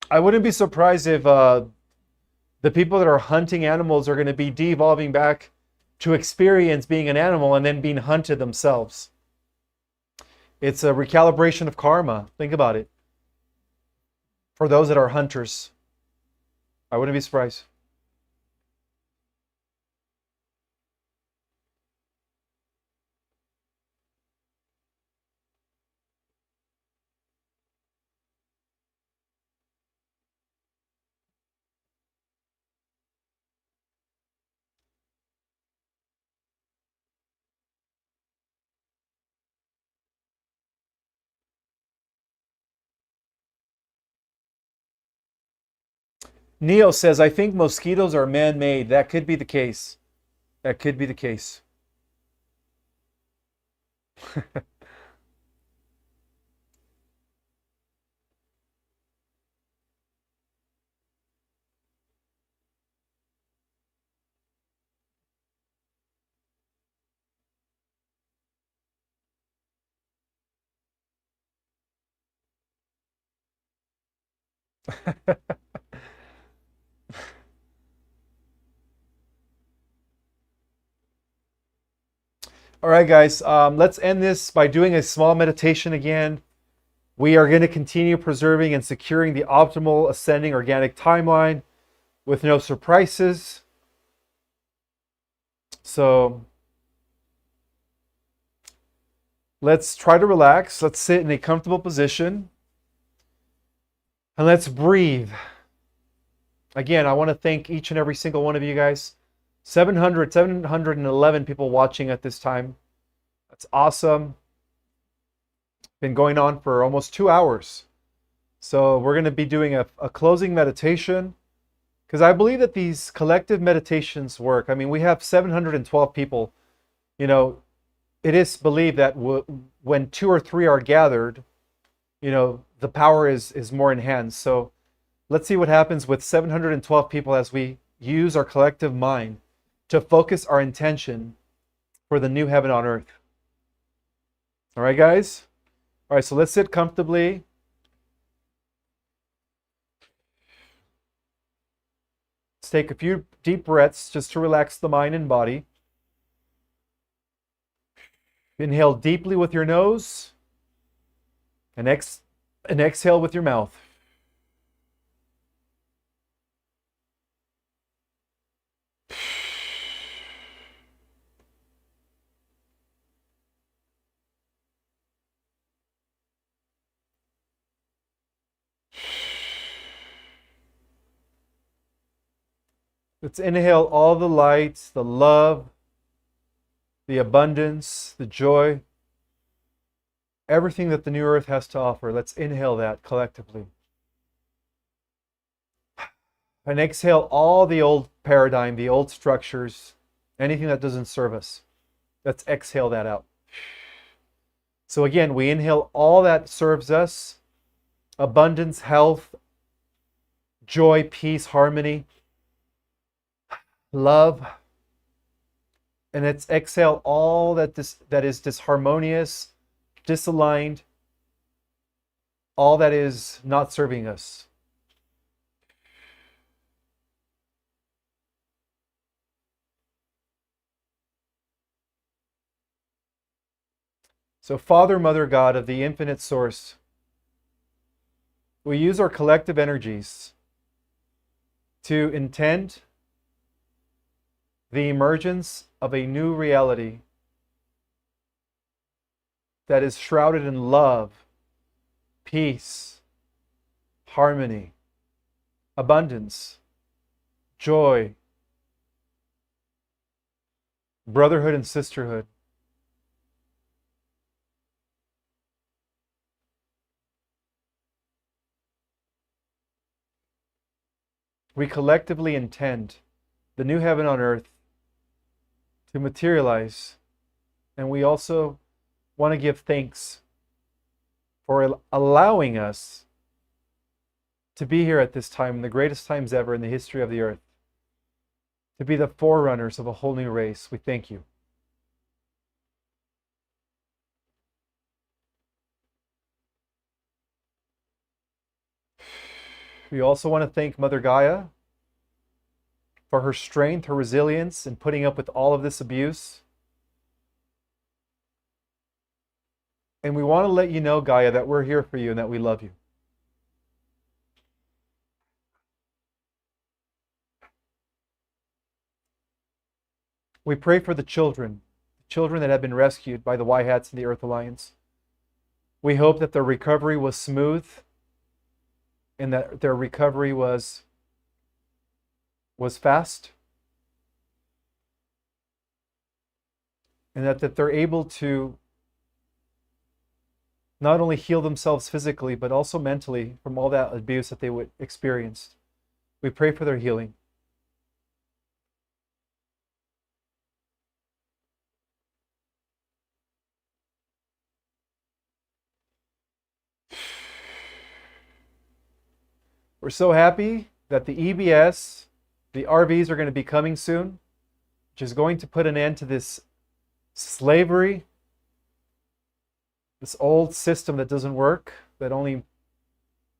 I wouldn't be surprised if the people that are hunting animals are going to be de-evolving back to experience being an animal and then being hunted themselves. It's a recalibration of karma. Think about it. For those that are hunters, I wouldn't be surprised. Neo says, I think mosquitoes are man-made. That could be the case. That could be the case. All right, guys, let's end this by doing a small meditation again. We are going to continue preserving and securing the optimal ascending organic timeline with no surprises. So let's try to relax. Let's sit in a comfortable position. And let's breathe. Again, I want to thank each and every single one of you guys. 711 people watching at this time. That's awesome. Been going on for almost 2 hours. So we're going to be doing a closing meditation because I believe that these collective meditations work. I mean, we have 712 people. You know, it is believed that when 2 or 3 are gathered, you know, the power is more enhanced. So let's see what happens with 712 people as we use our collective mind to focus our intention for the new heaven on earth. All right, guys? All right, so let's sit comfortably. Let's take a few deep breaths just to relax the mind and body. Inhale deeply with your nose and exhale with your mouth. Let's inhale all the light, the love, the abundance, the joy, everything that the new earth has to offer. Let's inhale that collectively. And exhale all the old paradigm, the old structures, anything that doesn't serve us. Let's exhale that out. So again, we inhale all that serves us: abundance, health, joy, peace, harmony, love. And let's exhale all that is disharmonious, disaligned, all that is not serving us. So Father, Mother, God of the infinite source, we use our collective energies to intend the emergence of a new reality that is shrouded in love, peace, harmony, abundance, joy, brotherhood and sisterhood. We collectively intend the new heaven on earth to materialize, and we also want to give thanks for allowing us to be here at this time, the greatest times ever in the history of the earth, to be the forerunners of a whole new race. We thank you. We also want to thank Mother Gaia for her strength, her resilience in putting up with all of this abuse. And we want to let you know, Gaia, that we're here for you and that we love you. We pray for the children that have been rescued by the White Hats and the Earth Alliance. We hope that their recovery was smooth and that their recovery was fast, and that they're able to not only heal themselves physically, but also mentally from all that abuse that they would experience. We pray for their healing. We're so happy that the EBS, the RVs are going to be coming soon, which is going to put an end to this slavery, this old system that doesn't work, that only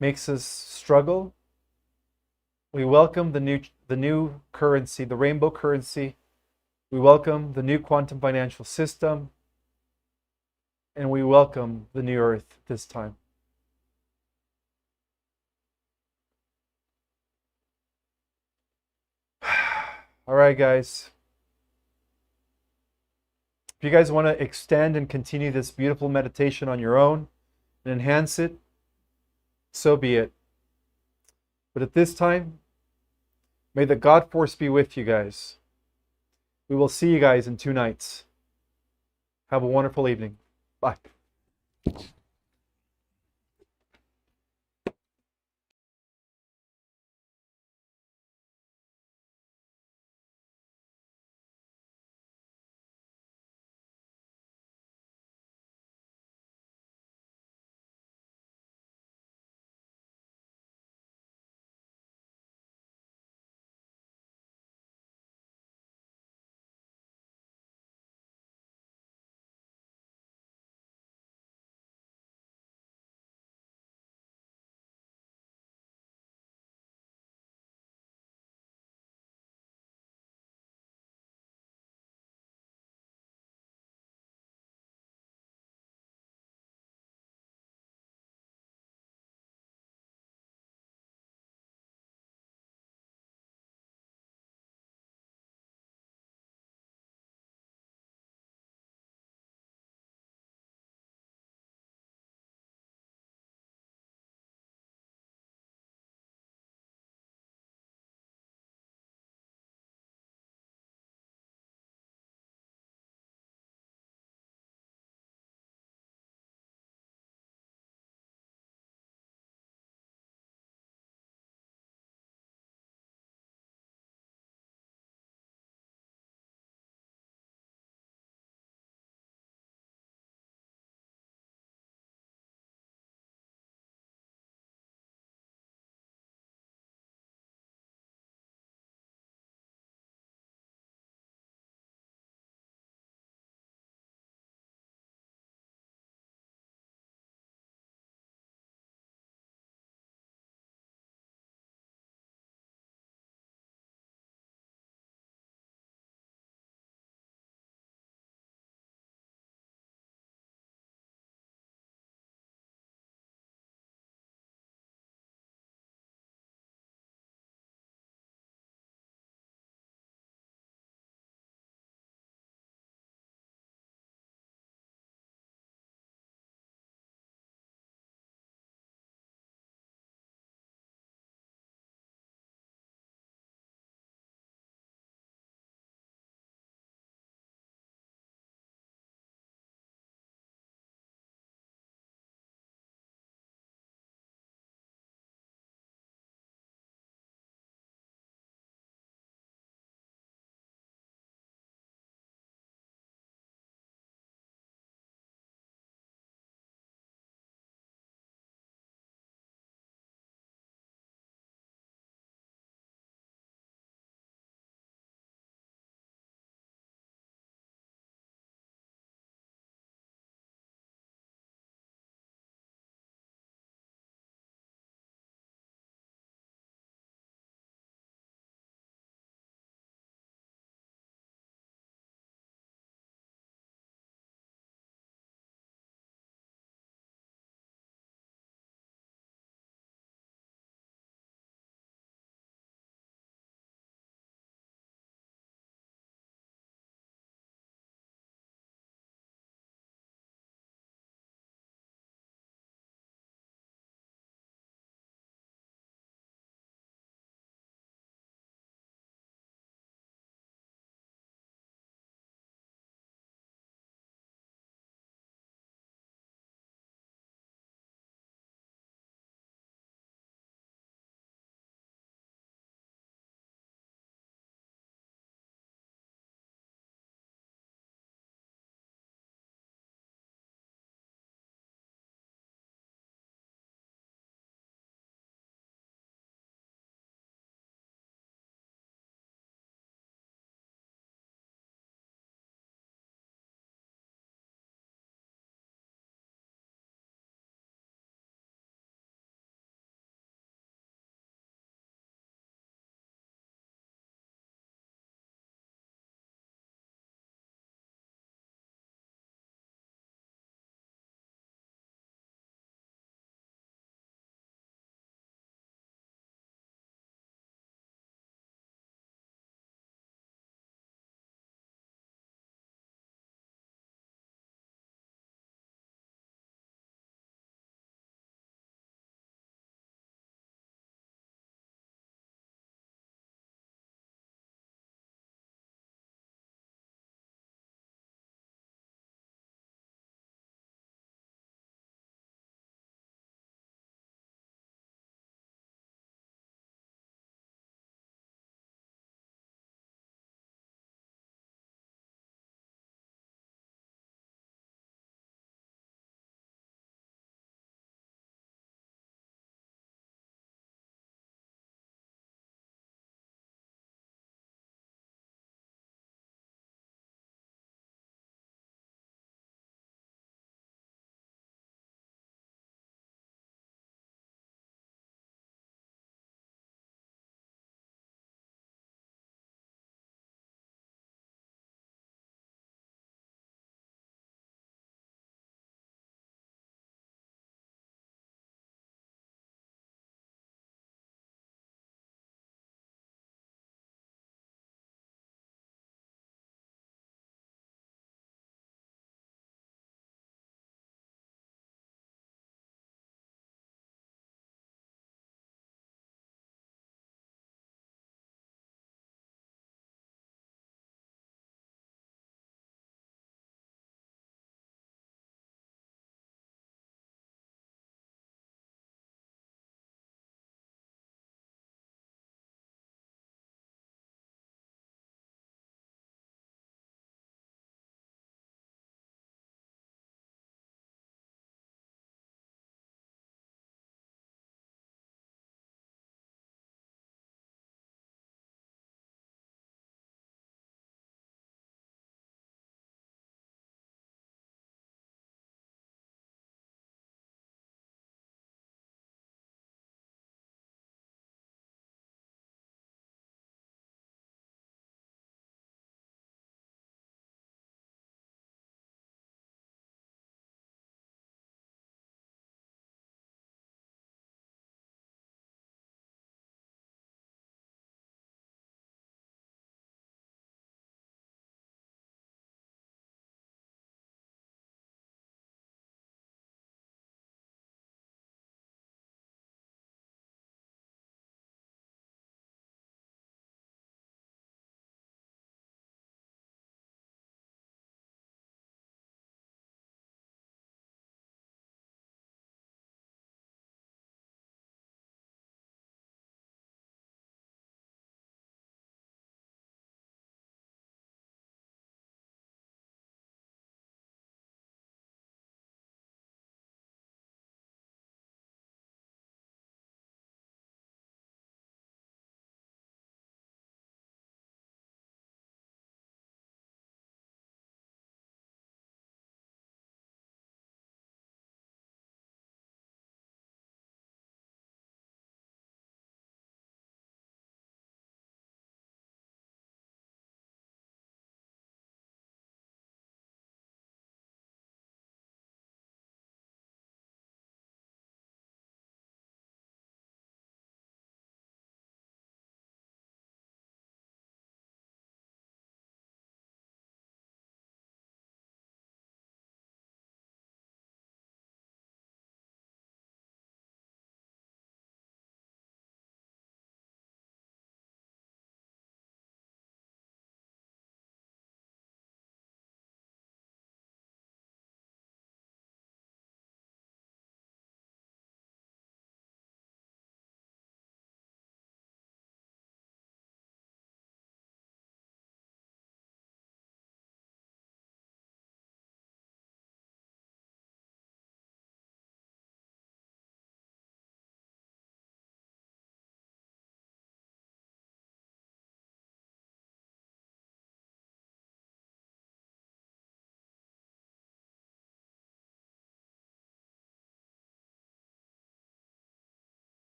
makes us struggle. We welcome the new currency, the rainbow currency, We welcome the new quantum financial system, and we welcome the new earth this time. All right, guys. If you guys want to extend and continue this beautiful meditation on your own and enhance it, so be it. But at this time, may the God Force be with you guys. We will see you guys in 2 nights. Have a wonderful evening. Bye.